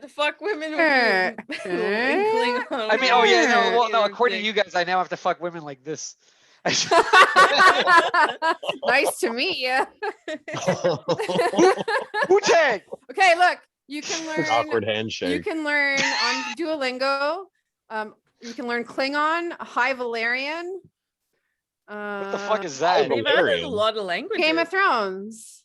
the fuck women with your in Klingon. I mean, oh yeah, no, well, no. Your According to thing. you guys, I now have to fuck women like this. Nice to meet you. Wu-Tang! Okay, look, you can learn. Awkward You handshake. can learn on Duolingo. You can learn Klingon, High Valerian. What the fuck is that? They've added a lot of languages. Game of Thrones.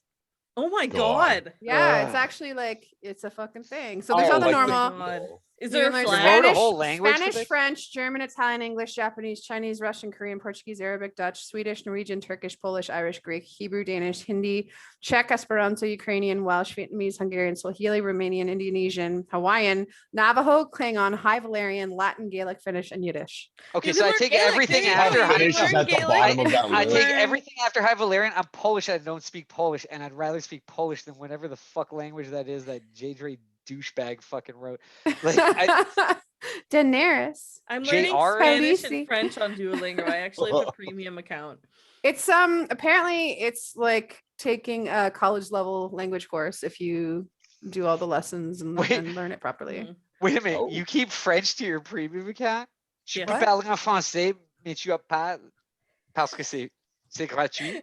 Oh my God. god. Yeah, it's actually like it's a fucking thing. So there's Oh, all the like normal. God. Is You there can a learn They flag? wrote a whole language for Spanish, this? French, German, Italian, English, Japanese, Chinese, Russian, Korean, Portuguese, Arabic, Dutch, Swedish, Norwegian, Turkish, Polish, Irish, Greek, Hebrew, Danish, Hindi, Czech, Esperanto, Ukrainian, Welsh, Vietnamese, Hungarian, Swahili, Romanian, Indonesian, Hawaiian, Navajo, Klingon, High Valerian, Latin, Gaelic, Finnish, and Yiddish. Okay, You so I learn take Gaelic, everything there you after go, High you Finnish is learn at the Gaelic, bottom of that I list. take learn- everything after High Valerian. I'm Polish. I don't speak Polish, and I'd rather speak Polish than whatever the fuck language that is that J. Dre douchebag fucking wrote. Like, Daenerys. I'm learning JR? Spanish and Khaleesi. French on Duolingo. I actually have a premium account. It's apparently it's like taking a college level language course if you do all the lessons and learn it properly. Mhm. wait a minute, Oh. you keep French to your premium account? Je Yeah. peux What? parler en français, mais tu as pas parce que c'est gratuit.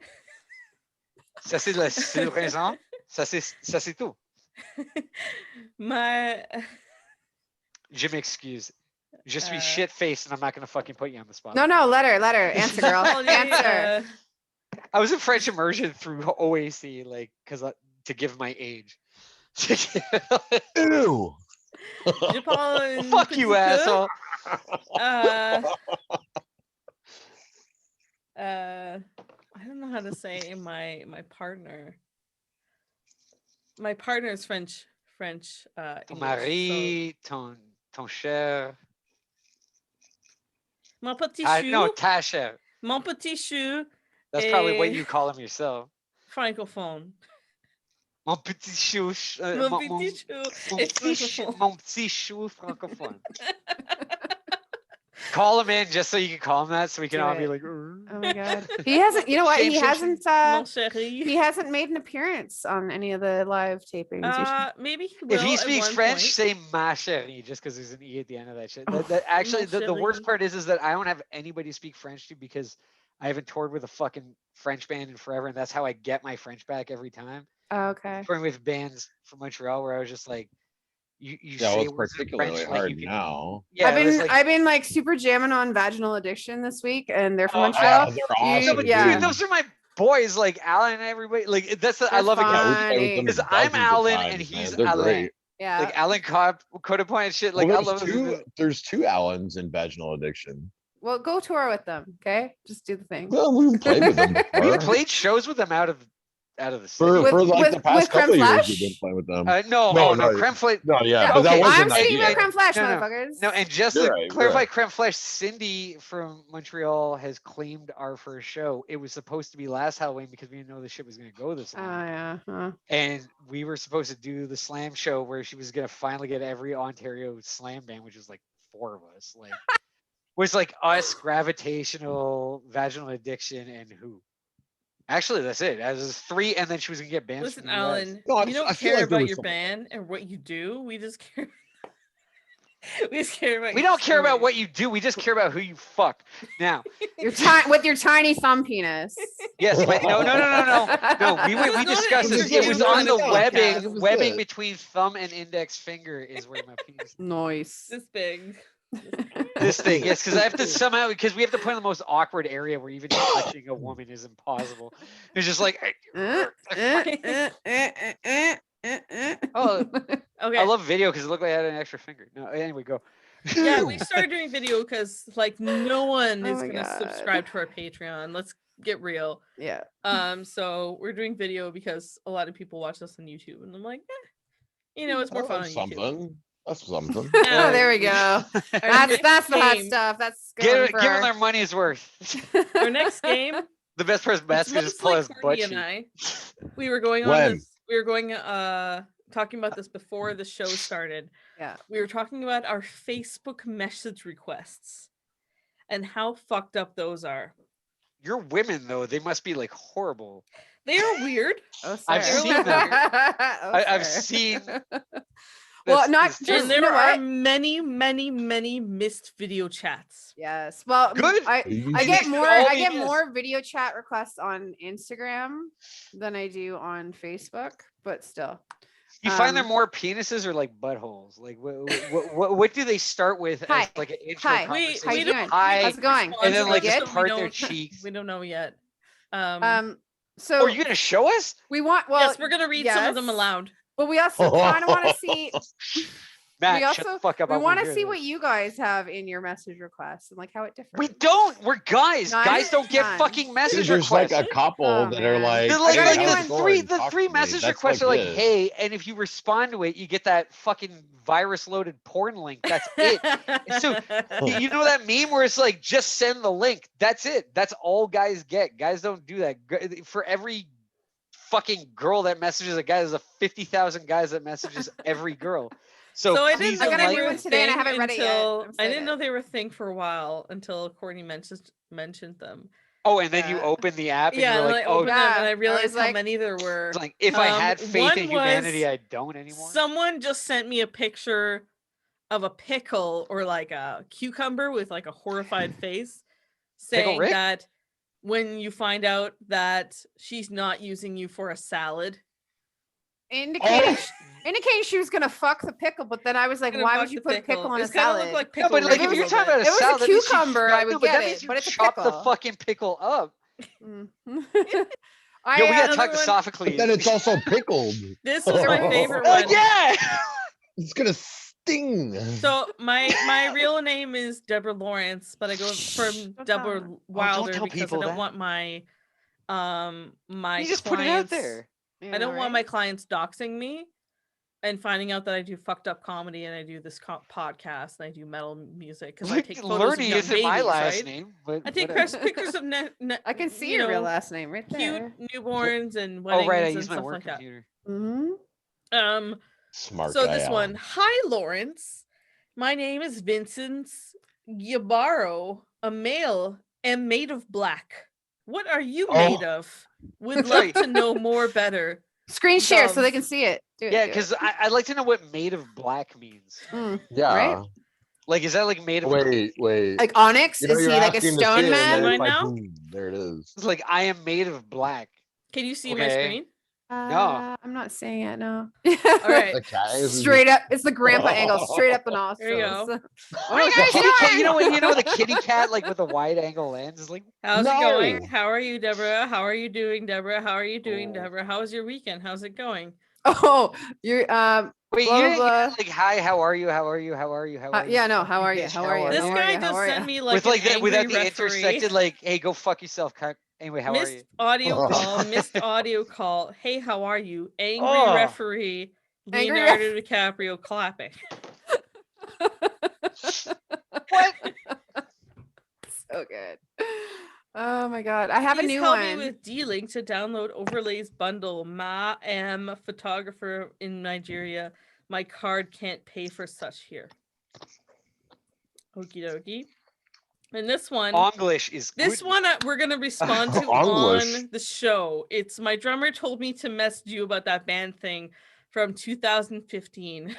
Ça c'est la seule raison. Ça c'est tout. My Je m'excuse. Je suis Uh, shit-faced and I'm not gonna fucking put you on the spot. No, let her answer, girl. Apology, Answer. I was in French immersion through OAC, like, to give my age. Ew. je parle un Fuck petit you, peu. asshole. I don't know how to say my partner. My partner is French. Ton English, mari, ton cher. so. Mon petit chou. No, ta chère. Mon petit chou. That's probably what est you call him yourself. francophone. Mon petit chou. Mon petit chou est francophone. Mon petit chou francophone. Call him in just so you can call him that, so we can Do all be it. like. Oh my god. He hasn't, you know what? Shame, He shame, hasn't Mon chéri. he hasn't made an appearance on any of the live tapings. You should- Maybe he will If he at speaks one French, point. say ma chérie, just because there's an e at the end of that shit. That actually, Mon the worst chéri. part is that I don't have anybody speak French to because I haven't toured with a fucking French band in forever, and that's how I get my French back every time. Oh, okay. Touring with bands from Montreal, where I was just like, you Yeah, say well, it's words in particularly French like hard you can. now. Yeah, I've been like super jamming on Vaginal Addiction this week, and they're from Oh, Montreal. they're You- awesome, but yeah. dude, those are my boys, like Alan and everybody. Like that's I They're love it Yeah, we fun. played with them because I'm dozens of Alan times, and man. he's They're Alain. great. Yeah. Like Alan Code Point and shit. Like Well, I love there's two Allens in Vaginal Addiction. Well, go tour with them, okay? Just do the thing. Well, we've played with them We before. played shows with them out of the city. For like With- the past with Crème couple of years, Flesh? we've been playing with them. No, No, no, no. Crème Flesh. No, yeah, Yeah, but that okay, wasn't I'm the speaking idea. about Crème Flesh, No, no. motherfuckers. No, and just You're to right, clarify, you're Crème Flesh, Cindy from Montreal has claimed our first show. It was supposed to be last Halloween because we didn't know the shit was going to go this Oh long. yeah. Huh. And we were supposed to do the slam show where she was going to finally get every Ontario slam band, which was like 4 of us. Like, was like us, Gravitational, Vaginal Addiction, and who? Actually, that's it. As is 3, and then she was gonna get bands. Listen, from the US. Alan, No, we don't I feel care like there about was your some- band and what you do. We just care. We just care about. We your don't care about story. what you do. We just care about who you fuck. Now, With your tiny thumb penis. yes, but no. No, we It's not discussed an this. It was entertainment on the podcast. webbing. It was Webbing it. between thumb and index finger is where my penis. Nice. This big. This thing, yes, because I have to somehow because we have to put in the most awkward area where even touching a woman is impossible. It's just like, oh, Okay. I love video because it looked like I had an extra finger. No, anyway, go. Yeah, we started doing video because like no one Oh is my gonna God. subscribe to our Patreon. Let's get real. Yeah. So we're doing video because a lot of people watch us on YouTube, and I'm like, it's more Oh, fun on that's YouTube. something. That's something. Oh, there we go. That's the hot game. stuff. That's Give going for them their money's worth. Our next game. The best person It's best is just pull mostly his butt Courtney cheek. and I. We were going on When? this. We were going talking about this before the show started. Yeah. We were talking about our Facebook message requests and how fucked up those are. You're women though; they must be like horrible. They are weird. Oh, I've sir. seen them. Oh, I've sir. seen. Well, this- not this- just- And there you know are what? many, many, many missed video chats. Yes. Well, Good. I They get should more all I be get missed. more video chat requests on Instagram than I do on Facebook, but still. You find there more penises or like buttholes? Like what do they start with Hi. as like an intro Hi. conversation? How you doing? Hi, How's it going? and then like Good? just part We their don't- cheeks. We don't know yet. So Oh, are you gonna show us? we want Yes, we're gonna read some of them yes, aloud. but we also kind of want to see. Matt, we shut also the fuck up. we I want wanna to hear see this. what you guys have in your message requests and like how it differs. We don't. We're guys. None? Guys don't get None. fucking Dude, message there's like requests. a couple Oh, that are man. like, They're like, I gotta hey, do how's it one- going? the Talk three to me. message That's requests are like, it. hey, and if you respond to it, you get that fucking virus-loaded porn link. That's it. So you know that meme where it's like, just send the link. That's it. That's all guys get. Guys don't do that. For every fucking girl that messages a guy, there's a 50,000 guys that messages every girl. So I please didn't know I gotta they do were one a today and I thing haven't read it yet. until I'm I didn't excited. know they were a thing for a while until Courtney mentioned them. Oh, and then you Yeah. open the app and Yeah, you're and like, I oh, opened them and Yeah, I I realized was how like- many there were. it's like if I had faith one in humanity, was I don't anymore. Someone just sent me a picture of a pickle or like a cucumber with like a horrified face, Pickle saying Rick? that when you find out that she's not using you for a salad, indicating Oh. indicating she was gonna fuck the pickle, but then I was like, gonna why fuck would you the put a pickle on a It's gonna salad? look like No, pickle. but like Rick if a you're little talking bit. about a If it was a salad, that means you cucumber, I chop- would no, but get that it, means you but it's a chop the pickle. fucking pickle up. Mm. Yo, I we gotta another talk to one- Sophocles. But then it's also pickled. This was my favorite Oh one. yeah. It's gonna sting. So my real name is Deborah Lawrence, but I go from Don't Deborah tell Wilder tell because I people don't that. want my my You just clients, put it out there. Yeah, I don't want right? my clients doxing me and finding out that I do fucked up comedy and I do this podcast and I do metal music because I take photos of Lerne young isn't babies, my last right? name, but I take whatever. pictures of I can see you your real know, last name right cute there. newborns and Oh weddings right, I and use my stuff work like that. computer. Mm-hmm. Smart So guy, this Alan. one, hi Lawrence, my name is Vincent Yabaro, a male, am made of black. What are you made of? Would Sorry. love to know more better. Screen share so they Love. can see it. Do it, Yeah, do it. because I'd like to know what made of black means. Yeah. Right? Like, is that like made of? Wait. Like onyx, You know, is you're he like a asking to see stone it, and then man? Right it's like, now? there it is. It's like I am made of black. Can you see my Okay. screen? I'm not saying it. No. All right. The cat is Straight up, it's the grandpa angle, straight up the nostrils. There you go. What are you guys Kitty cat, doing? you know the kitty cat like with a wide angle lens is like. How's No. it going? How are you, Deborah? How are you doing, Deborah? How are you doing, Oh. Deborah? How was your weekend? How's it going? Oh, you're Wait, blah, you didn't blah. get, like hi, how are you? How are you? How are you? How are you? Yeah, no, how are you? Bitch, How are you? This How are guy you? How just are sent you? me like With like an that, angry without the referee. intersected, like, hey, go fuck yourself. Anyway, how are you? Missed audio call. Missed audio call. Hey, how are you? Angry Oh. referee. Angry Leonardo DiCaprio clapping. What? So good. Oh my god, I have Please a new help one. me with D-Link to download overlays bundle. Ma am photographer in Nigeria. My card can't pay for such here. Okie dokie. And this one, English is this good. one we're gonna respond to English. on the show. It's my drummer told me to message you about that band thing from 2015.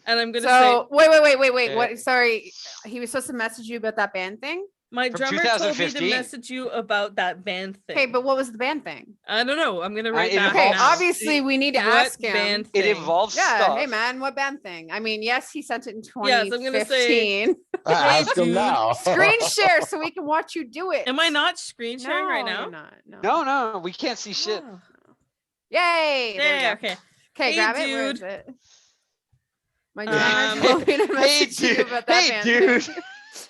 And I'm gonna say So wait. Uh, What? Sorry, he was supposed to message you about that band thing. my From drummer told me to 2015. message you about that band thing. Okay, but what was the band thing? I don't know. I'm gonna write it that Okay, involves- now. obviously we need to What ask him. band It thing? involves Yeah, stuff. hey man, what band thing? I mean, yes, he sent it in Yes, I'm gonna say- 2015. Ask him dude. now. Screen share so we can watch you do it. Am I not screen sharing right now? You're not. No. No, we can't see shit. Oh. Yay! There we Yeah, go. okay. Okay, Hey, grab it. Where is dude. it? My Um, drummer told me to Hey, message you dude. about that Hey, band. dude.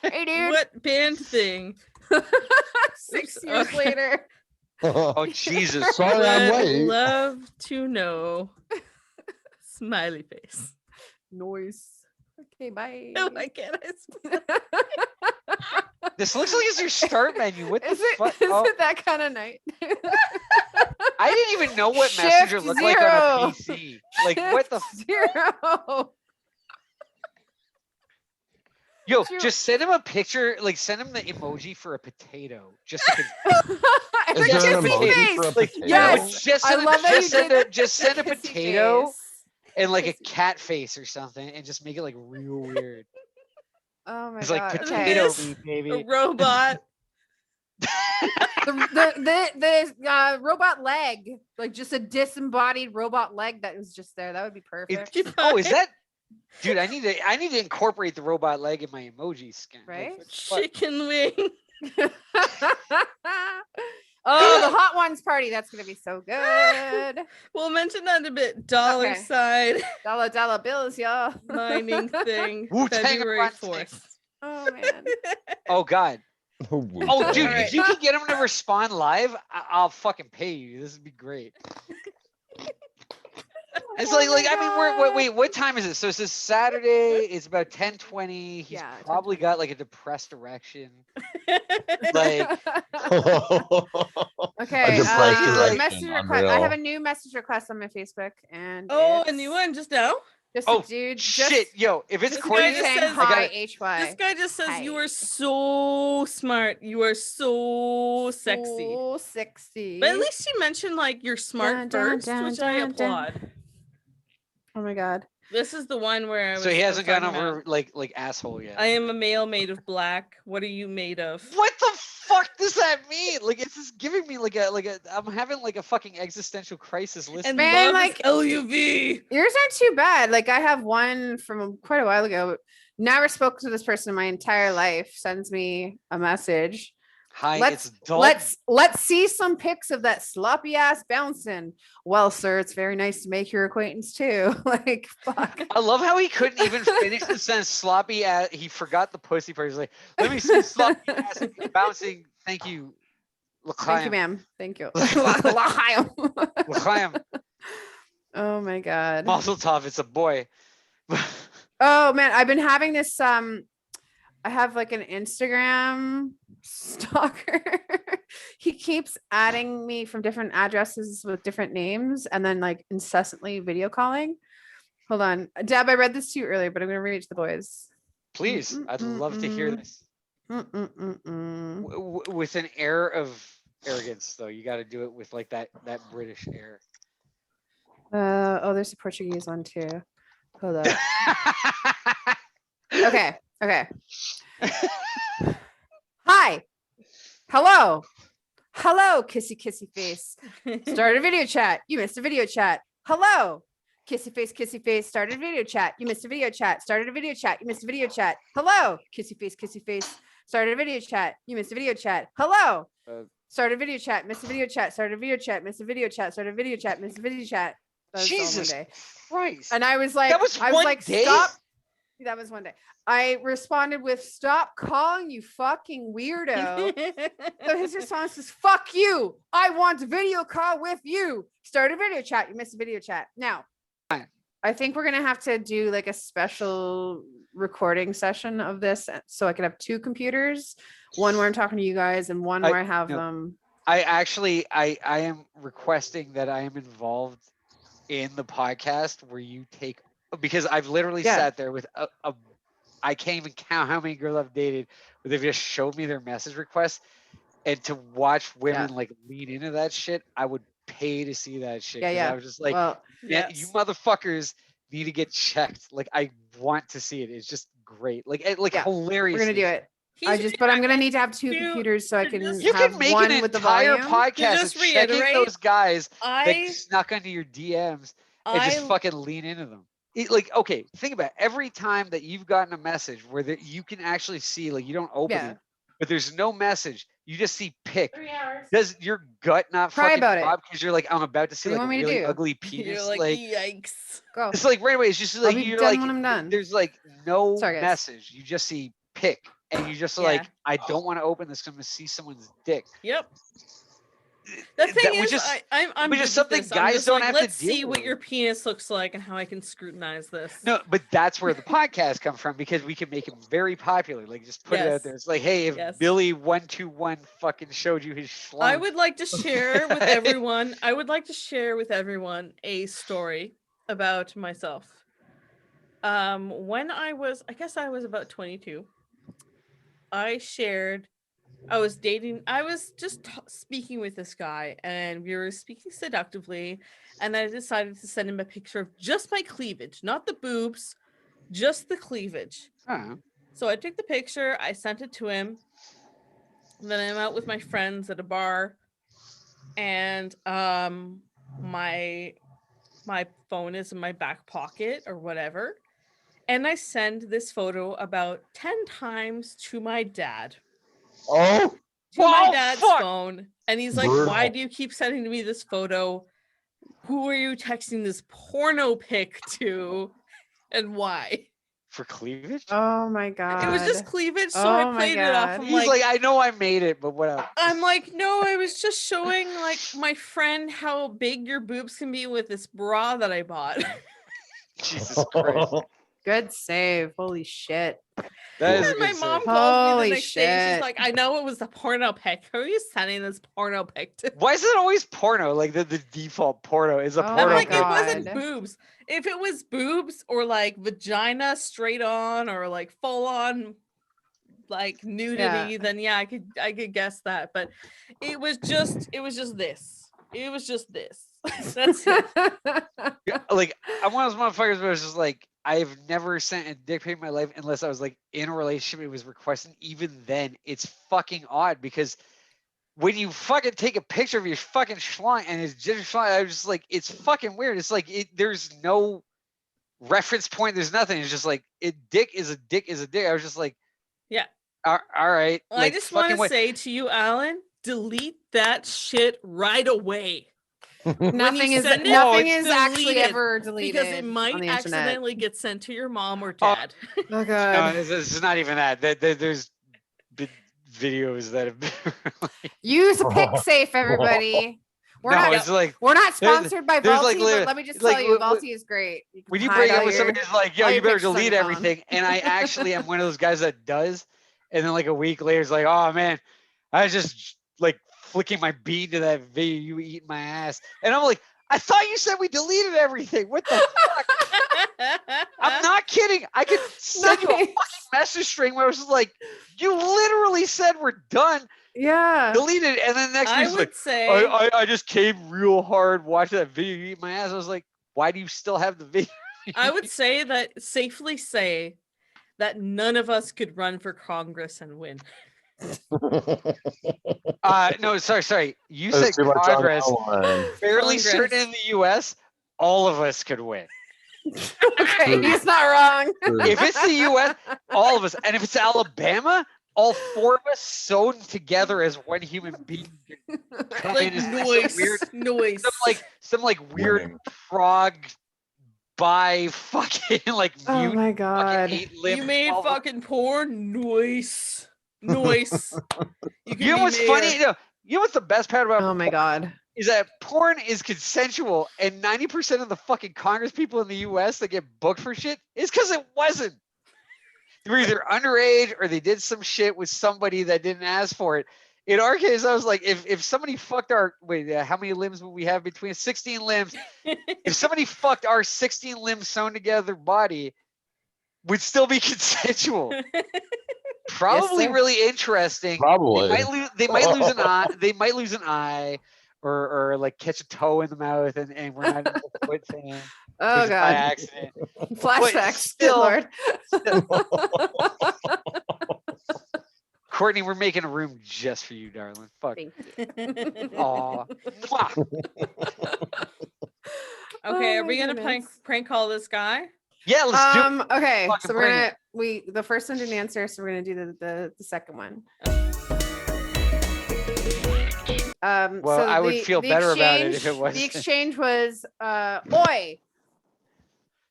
Hey, dude. What band thing? 6 Oops, years okay. later. Oh Jesus. Sorry, I'm Would late. love to know. Smiley face. Noise. Okay, bye. Oh, I can't. This looks like it's your start menu. What the Is it, fuck? is Oh, it that kind of night? I didn't even know what Shift Messenger looked like on a zero. PC. Like what the Zero. Yo, Zero. just send him a picture, like send him the emoji for a potato. Just to And Is then there an Jesse's emoji face. for a like potato? Yes. just I send, love that you just send did a just send a Kissy potato face. and like a Kissy. cat face or something and just make it like real weird. Oh my It's god. like okay. potato This- meat, A baby. robot. the robot leg, like just a disembodied robot leg that was just there. That would be perfect. Oh, is that? Dude, I need to incorporate the robot leg in my emoji skin. Right? Chicken wing. Oh, the hot ones party. That's gonna be so good. We'll mention that in a bit. Dollar Okay. sign Dollar bills, y'all. mining thing. Wu-Tang February Run 4th. Oh man. Oh God. Oh, dude, Alright. if you can get him to respond live, I'll fucking pay you. This would be great. It's Oh like my I mean, wait, what time is it? So it's this Saturday. It's about 10:20. He's Yeah, probably got like a depressed erection. Like, Okay. A depressed erection, Message request. I unreal. have a new message request on my Facebook, and Oh, a it's new one just now? Just oh a dude. shit, yo, if it's This guy Courtney, just saying says- hi, This HY. guy just says you are Hi. so smart. You are so sexy. So sexy. But at least you mentioned like you're smart Dun, dun, first, dun, which I dun, dun. applaud. Oh my god. This is the one where I was so he hasn't gone talking over about, like asshole yet. I am a male made of black. What are you made of? What the fuck does that mean? Like, it's just giving me like a I'm having like a fucking existential crisis listening. And Man, love is like- LUV. Yours aren't too bad. Like I have one from quite a while ago. Never spoke to this person in my entire life. Sends me a message. Hi, Let's it's Dalton. let's see some pics of that sloppy ass bouncing. Well, sir, it's very nice to make your acquaintance too. Like fuck. I love how he couldn't even finish the sentence. Sloppy ass. He forgot the pussy part. He's like, let me see sloppy ass bouncing. Thank you. Thank you, ma'am. Thank you. L'chaim. Oh my god. Mazel tov. It's a boy. Oh man, I've been having this I have like an Instagram stalker. He keeps adding me from different addresses with different names and then like incessantly video calling. Hold on. Deb, I read this to you earlier, but I'm going to read it to the boys. Please, I'd love to hear this. With an air of arrogance, though. You got to do it with like that British air. Oh, there's a Portuguese one too. Hold up. Okay. Hi. Hello. Kissy face. Started a video chat. You missed a video chat. Hello. Kissy face. Started a video chat. You missed a video chat. Started a video chat. You missed a video chat. Hello. Kissy face. Started a video chat. You missed a video chat. Hello. Started a video chat. Missed a video chat. Started a video chat. Missed a video chat. Started a video chat. Missed a video chat. That was all one Jesus day. Christ. And I was like, That was one day? stop. That was one day. I responded with, stop calling, you fucking weirdo. So his response is, fuck you. I want a video call with you. Start a video chat. You missed a video chat. Now, I think we're going to have to do like a special recording session of this so I can have two computers, one where I'm talking to you guys and one where I have I am requesting that I am involved in the podcast where you take, because I've literally sat there with I can't even count how many girls I've dated where they've just showed me their message requests, and to watch women like lean into that shit, I would pay to see that shit. I was just like, you motherfuckers need to get checked. Like, I want to see it. It's just great. Like hilarious. We're gonna do it. But I'm gonna need to have two computers so I can You have can make one an with the entire volume. podcast just of checking reiterate, those guys that I snuck into your DMs and just fucking lean into them. Okay, think about it. Every time that you've gotten a message where you can actually see, like, you don't open it, but there's no message. You just see pic. 3 hours. Does your gut not Cry fucking about it. drop because you're like, I'm about to see What do you like a want me to really do? ugly penis? You're like, yikes. Go. It's like right away. It's just I'll like be you're done like, when I'm done. there's like no Sorry, guys. message. You just see pic, and you just like, I don't want to open this. 'Cause I'm gonna see someone's dick. Yep. The thing is, I'm which is good with something this. I'm guys just don't like, have to let's see deal what with. your penis looks like and how I can scrutinize this. No, but that's where the podcast comes from, because we can make it very popular. Like, just put it out there. It's like, hey, if Billy 121 fucking showed you his schlong. I would like to share with everyone. I would like to share with everyone a story about myself. When I was about 22, I was just speaking with this guy, and we were speaking seductively, and I decided to send him a picture of just my cleavage, not the boobs, just the cleavage. Oh. So I took the picture, I sent it to him. then I'm out with my friends at a bar, and my phone is in my back pocket or whatever, and I send this photo about 10 times to my dad. Oh, To my Oh, dad's fuck! phone, and he's like, Brutal. "Why do you keep sending me this photo? Who are you texting this porno pic to, and why?" For cleavage? Oh my god. It was just cleavage, so I Oh my played it off. God. I'm He's like, I know I made it, but whatever. I'm like, no, I was just showing like my friend how big your boobs can be with this bra that I bought. Jesus Christ. Good save. Holy shit. That is a And my good mom save. calls me the Holy next day. She's shit. like, I know it was the porno pic. Who are you sending this porno pic to? Why is it always porno? Like the default porno is a Oh porno I'm my like, pic. it wasn't God. boobs. If it was boobs or like vagina straight on or like full on like nudity, then yeah, I could guess that. But it was just this. It was just this. That's it. Yeah, like I'm one of those motherfuckers where it's just like I've never sent a dick pic in my life unless I was like in a relationship. It was requesting. Even then, it's fucking odd because when you fucking take a picture of your fucking schlong and it's just schlong, I was just like, it's fucking weird. It's like there's no reference point. There's nothing. It's just like dick is a dick is a dick. I was just like, Yeah. all right. Well, like, I just want to fucking say to you, Alan, delete that shit right away. Nothing is send it, nothing it's is actually deleted, ever deleted because it on might the internet. accidentally get sent to your mom or dad. Oh No, god. it's not even that. There's been videos that have been. Use PicSafe, everybody. We're No, not it's like we're not there's- sponsored by there's, Vaulty, like, but let me just like, tell you, w- Vaulty is great. You can when you hide break all up with your- somebody, it's like, yo, all you your better pictures on delete your phone. everything. And I actually am one of those guys that does. And then like a week later, it's like, oh man, I was just like flicking my bead to that video, you eating my ass. And I'm like, I thought you said we deleted everything. What the fuck? I'm not kidding. I could send you a Nice. fucking message string where I was just like, you literally said we're done. Yeah. Delete it. And then next I week's would like, say I just came real hard watching that video, you eat my ass. I was like, why do you still have the video? I would say that safely say that none of us could run for Congress and win. No, sorry. You That's said too much on Congress. Alan. Fairly Congress. certain in the US, all of us could win. Okay, he's not wrong. If it's the US, all of us. And if it's Alabama, all four of us sewn together as one human being. Come Like in as noise, some weird, noise. some weird Winning. frog by fucking like Oh mute my fucking god. 8-limb. You made fucking porn noise. Noise. You You know what's funny? You know what's the best part about Oh my god. is that porn is consensual, and 90% of the fucking Congress people in the US that get booked for shit is because it wasn't. They were either underage or they did some shit with somebody that didn't ask for it. In our case, I was like, if somebody fucked our how many limbs would we have between 16 limbs? If somebody fucked our 16 limbs sewn together body, would still be consensual. Probably sir. really interesting. Probably. They might lose an eye. They might lose an eye, or like catch a toe in the mouth, and we're not in the foot thing. Oh By god. accident. Flashbacks. still- Good lord. Courtney, we're making a room just for you, darling. Fuck. Thank you. Aw. Mwah. Okay, Oh are my we gonna goodness. prank call this guy? Yeah, let's do it. Okay, Fucking so bring we're gonna the first one didn't answer, so we're gonna do the second one. Well, So I would feel better about it if it exchange- was. The exchange was, "Oi,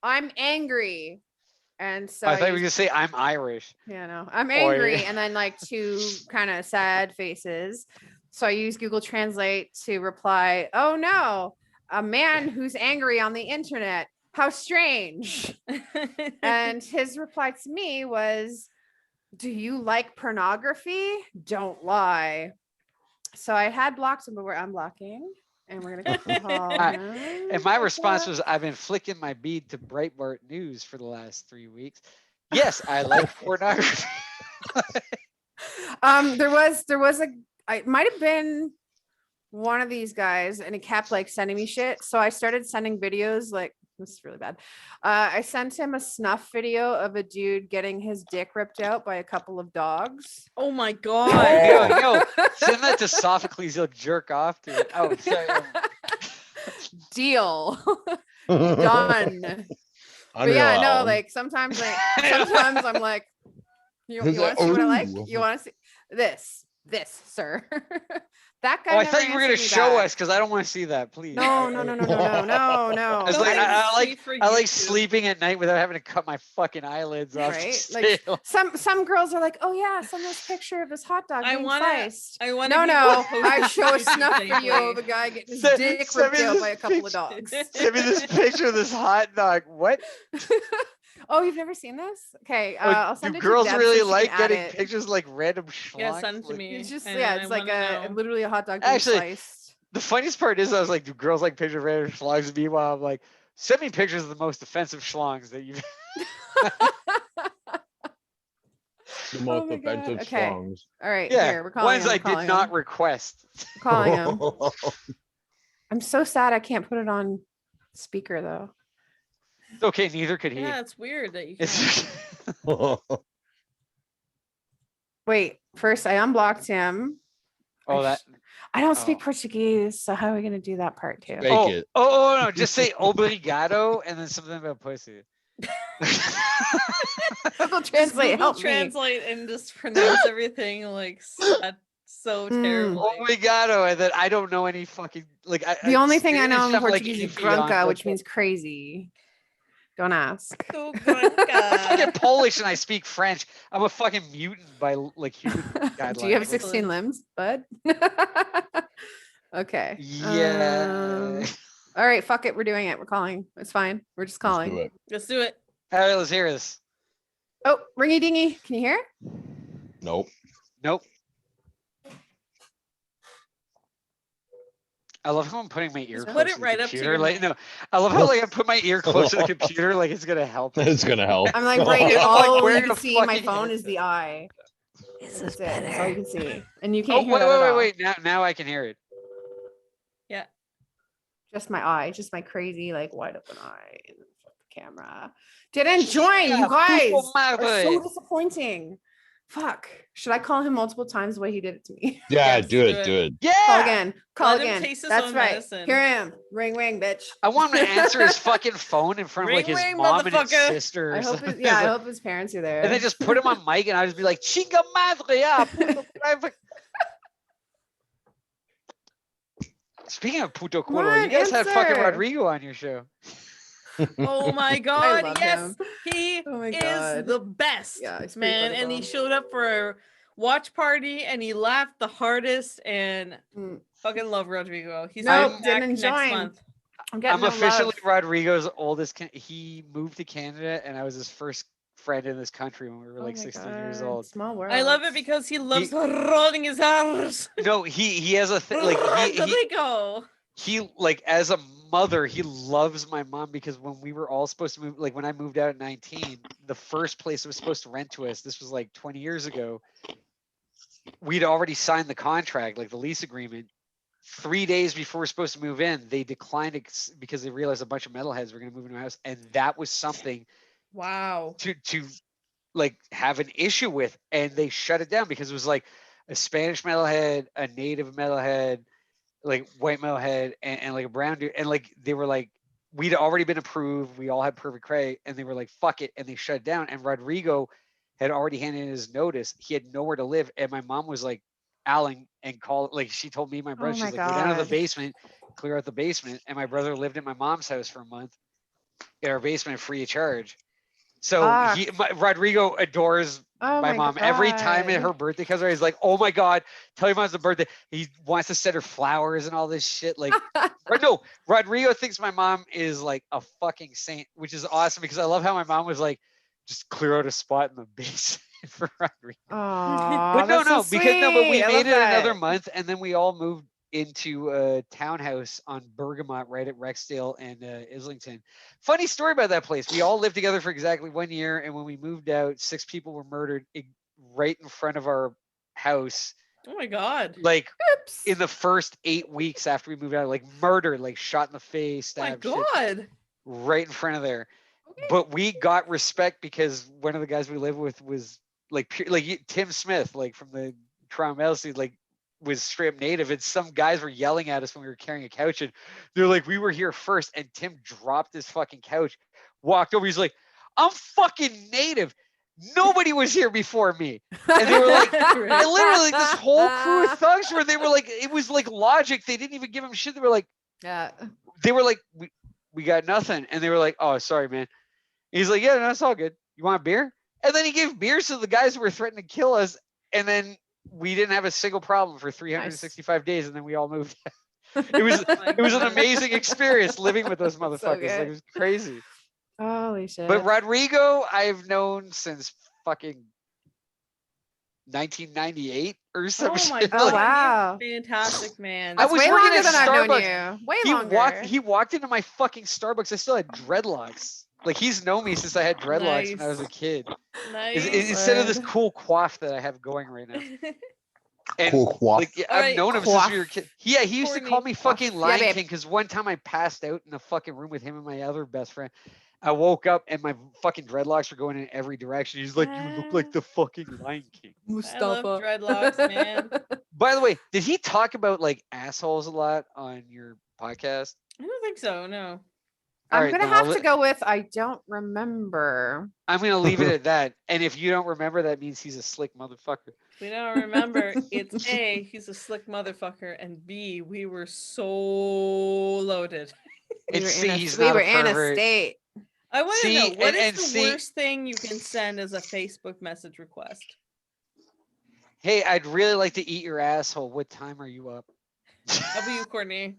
I'm angry," and so I thought you were used- gonna say I'm Irish. Yeah, no, I'm Oi. angry, and then like two kind of sad faces. So I use Google Translate to reply, "Oh no, a man who's angry on the internet. How strange." And his reply to me was, "Do you like pornography? Don't lie." So I had blocked him, but we're unblocking, and we're gonna call him. And my response was, I've been flicking my bead to Breitbart News for the last 3 weeks. Yes, I like pornography. There was it might have been one of these guys, and he kept like sending me shit. So I started sending videos like This is really bad. I sent him a snuff video of a dude getting his dick ripped out by a couple of dogs. Oh my Yo, god. yo, send that to Sophocles. He'll jerk off to it. Oh, sorry. Deal. Done. But yeah, no, like sometimes I'm like, you want to see what I like? You want to see this, sir? That guy. Oh, I thought you were gonna show us because I don't want to see that. Please. No. I was like, I like sleeping at night without having to cut my fucking eyelids off. Right? Like some girls are like, oh yeah, send this picture of this hot dog being sliced. I want No. I show a snuff video of a guy getting his dick ripped out by a couple of dogs. Send me this picture of this hot dog. What? Oh, you've never seen this? Okay, Oh, I'll send do it girls to Deb really so she like can getting add it. pictures like random schlongs? Yeah, send it to Like- me. It's just and it's I like wanna know. literally a hot dog being Actually, sliced. The funniest part is I was like, do girls like pictures of random schlongs? And meanwhile, I'm like, send me pictures of the most offensive schlongs that you've. The most my God. offensive Okay. songs. All right, Yeah, here we're calling ones him. I we're did calling not him. request. We're calling him. I'm so sad I can't put it on speaker though. It's okay, neither could he. Yeah, it's weird that you It's can't. Wait, first I unblocked him. oh that. I don't speak Oh. Portuguese, so how are we gonna do that part too? Fake Oh, it. no! Just say obrigado and then something about pussy. Google Just Translate, Google help me. translate and just pronounce everything like so terribly. Obrigado, and then I don't know any fucking like. The only thing I Spanish, know in I'm like, Portuguese is iffy on, grunca, but- which means crazy. Don't ask. So I'm fucking grunca. Polish and I speak French. I'm a fucking mutant by like human guidelines. Do you have Like, 16 limbs, bud? Okay. Yeah. All right, fuck it. We're doing it. We're calling. It's fine. We're just Let's calling. do it. Let's do it. All right, let's hear this. Oh, ringy dingy. Can you hear it? Nope. Nope. I love how I'm putting my ear Just close put it to the right up to computer. your Like mouth. no, I love how like I put my ear close to the computer, like it's gonna help. It's gonna help. I'm like right here. Like, All where you the can see in my fucking phone head is the eye. This That's is it. That's all you better. can see. And you Oh can't hear wait, that at all. wait. Now I can hear it. Yeah. Just my eye. Just my crazy, like wide open eye in the camera. Didn't join, you guys. puto Are madre. so disappointing. Fuck. Should I call him multiple times the way he did it to me? Yeah, Yes, do do it, it. do it. Yeah. Call again. Call Let him again. taste his That's own right. medicine. Here I am. Ring, ring, bitch. I want him to answer his fucking phone in front of like Ring, his ring, mom and his motherfucker. sister. Or I hope. something. Yeah, I It's hope his parents are there. and then just put him on mic, and I just be like, "Chinga madre, yeah." puto culo." Speaking of puto Come culo, you on, guys had fucking answer. Rodrigo on your show. Oh my I god, love yes. him. He Oh my is God. the best. Yeah, he's pretty man. And he funny. showed up for a watch party and he laughed the hardest and Mm. fucking love Rodrigo. He's Nope, coming didn't back next join. month. I'm getting I'm no officially love. Rodrigo's oldest. He moved to Canada, and I was his first friend in this country when we were Oh like my 16 years God, old. Small world. I love it because he loves rolling his arms. No, he has a thing like Rodrigo. he like as a mother he loves my mom because when we were all supposed to move, like when I moved out at 19, the first place that was supposed to rent to us, this was like 20 years ago, we'd already signed the contract, like the lease agreement. 3 days before we're supposed to move in, they declined it because they realized a bunch of metalheads were going to move into a house, and that was something Wow. to like have an issue with, and they shut it down because it was like a Spanish metalhead, a native metalhead, like white metalhead, and like a brown dude, and like they were like, we'd already been approved, we all had perfect credit, and they were like, fuck it, and they shut it down. And Rodrigo had already handed in his notice, he had nowhere to live, and my mom was like, Alan, and call, like she told me and my brother, Oh she's my like, go down to the God. basement, clear out the basement, and my brother lived at my mom's house for a month in our basement free of charge. So Rodrigo adores Oh my mom. Every time God. her birthday comes around, he's like, "Oh my god, tell your mom's the birthday." He wants to send her flowers and all this shit. Like, or no, Rodrigo thinks my mom is like a fucking saint, which is awesome because I love how my mom was like, "Just clear out a spot in the basement for Rodrigo." Aw, But no, that's so because we sweet. I made love it another that. month, and then we all moved into a townhouse on Bergamot, right at Rexdale and Islington. Funny story about that place. We all lived together for exactly 1 year, and when we moved out, 6 people were murdered right in front of our house. Oh my god. Like Oops. in the first 8 weeks after we moved out, like murdered, like shot in the face, Oh my stabbed. Shit. god. right in front of there. Okay. But we got respect because one of the guys we lived with was like Tim Smith, like from the Toronto Mail Scene, like was straight up native, and some guys were yelling at us when we were carrying a couch, and they're like, we were here first, and Tim dropped his fucking couch, walked over, he's like, I'm fucking native. Nobody was here before me. And they were like, and literally like, this whole crew of thugs where they were like, it was like logic. They didn't even give him shit. They were like, we got nothing. And they were like, oh, sorry, man. He's like, yeah, no, it's all good. You want beer? And then he gave beer to the guys who were threatening to kill us. And then we didn't have a single problem for 365 days. And then we all moved. It was an amazing experience living with those motherfuckers. Like, it was crazy. Holy shit. But Rodrigo, I've known since fucking 1998 or some shit. Oh my Like, god! wow. Fantastic, man. I was way working longer at than I've known Starbucks. you. Way longer. He walked into my fucking Starbucks. I still had dreadlocks. Like, he's known me since I had dreadlocks when I was a kid. Nice. Instead of this cool coif that I have going right now. And Cool coif. like, I've known him since we were kids. Yeah, he used to call Courtney. me fucking Lion babe. King because one time I passed out in the fucking room with him and my other best friend. I woke up and my fucking dreadlocks were going in every direction. He's like, you look like the fucking Lion King. I love dreadlocks, man. By the way, did he talk about like assholes a lot on your podcast? I don't think so. No. All I'm right, gonna then have to go with I don't remember. I'm gonna leave it at that. And if you don't remember, that means he's a slick motherfucker. We don't remember. It's A, he's a slick motherfucker, and B, we were so loaded. And C, he's we not were a in a pervert. state. I want to See, know what and is the see- worst thing you can send as a Facebook message request? Hey, I'd really like to eat your asshole. What time are you up? How about you, Courtney?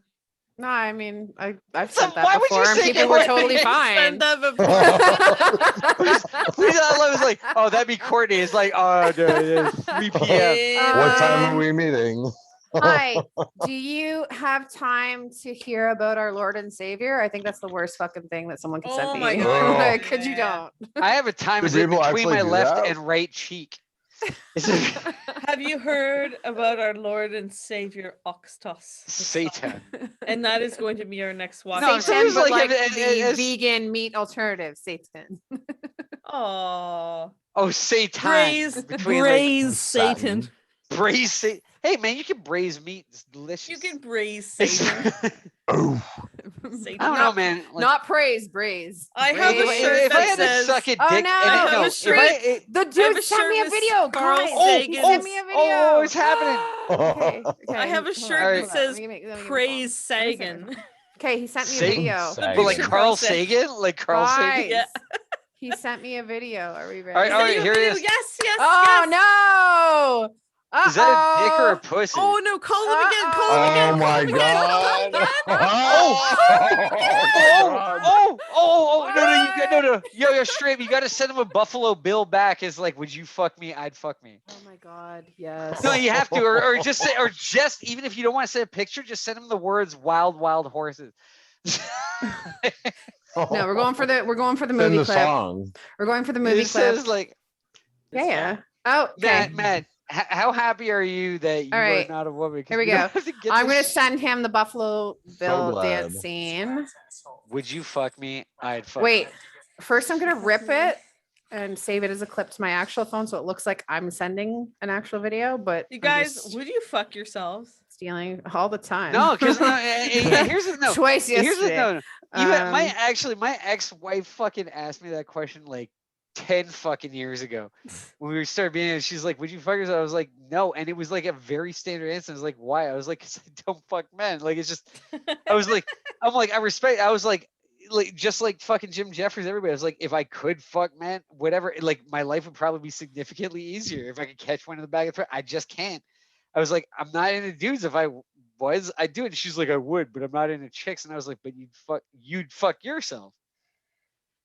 No, I mean I've So said that why would you before, and say people were Courtney? totally fine. Send that before. I was like, oh, that'd be Courtney. It's like, oh, no, it's 3 p.m. What time Um, are we meeting? Hi, do you have time to hear about our Lord and Savior? I think that's the worst fucking thing that someone could Oh send me. my God. Like, could you Yeah. don't? I have a time Do zone people between actually my do left that? and right cheek. Is it Have you heard about our Lord and Savior Oxtos? Satan? And that is going to be our next watch. No, I'm Satan, serious, but like, like if- the as- vegan meat alternative, Satan. Oh, Oh, Satan. braise, Between, braise Satin. Satan. like, braise Satan. Hey, man, you can braise meat. It's delicious. You can braise Satan. Oh, Satan. I don't know, man. Like, Not praise, braise. I have a Braise. shirt if I that had says- to suck a dick, Oh, and no, I have a if shirt- I- The I have dude a sent me shirt a with video, Carl guys. Sagan. He sent me a video. Oh, it's happening. Okay, okay. I have a hold shirt on, that hold on. says Let me get my phone. Praise Let me see my Sagan. phone. Okay, he sent me a Satan video. Sagan. But like Picture Carl process. Sagan? Like Carl Sagan? Guys, Yeah. he sent me a video. Are we ready? All right, all right, Send you a here it video. is. Yes, yes, Oh yes. no! Is that a dick or a pussy? Oh no, call him again. Call him oh again. my Call him again. god! No, yo, straight. You got to send him a Buffalo Bill back. Is like, would you fuck me? I'd fuck me. Oh my god! Yes. No, you have to, or just say, or just even if you don't want to send a picture, just send him the words "wild, wild horses." No, we're going for the in movie the clip. song. We're going for the movie It clip. says like, Yeah, yeah. Oh, okay. Matt, how happy are you that you All right. are not a woman? 'Cause Here we don't go. have to get I'm this gonna shit. send him the Buffalo Bill glad. dance scene. Would you fuck me? I'd fuck. Wait, you. first I'm gonna rip it and save it as a clip to my actual phone, so it looks like I'm sending an actual video. But You I'm guys, just would you fuck yourselves? stealing all the time. No, because here's the no. Twice Here's the yesterday. no. Even Um, my ex-wife fucking asked me that question like 10 fucking years ago when we started being. She's like, "Would you fuck yourself?" I was like, "No," and it was like a very standard answer. I was like, "Why?" I was like, "'Cause I don't fuck men." Like it's just. I was like, I'm like, I respect. I was like just like fucking Jim Jeffries. Everybody. I was like, if I could fuck men, whatever. Like my life would probably be significantly easier if I could catch one in the back of the throat. I just can't. I was like, I'm not into dudes. If I was, I'd do it. And she's like, I would, but I'm not into chicks. And I was like, but you'd fuck yourself.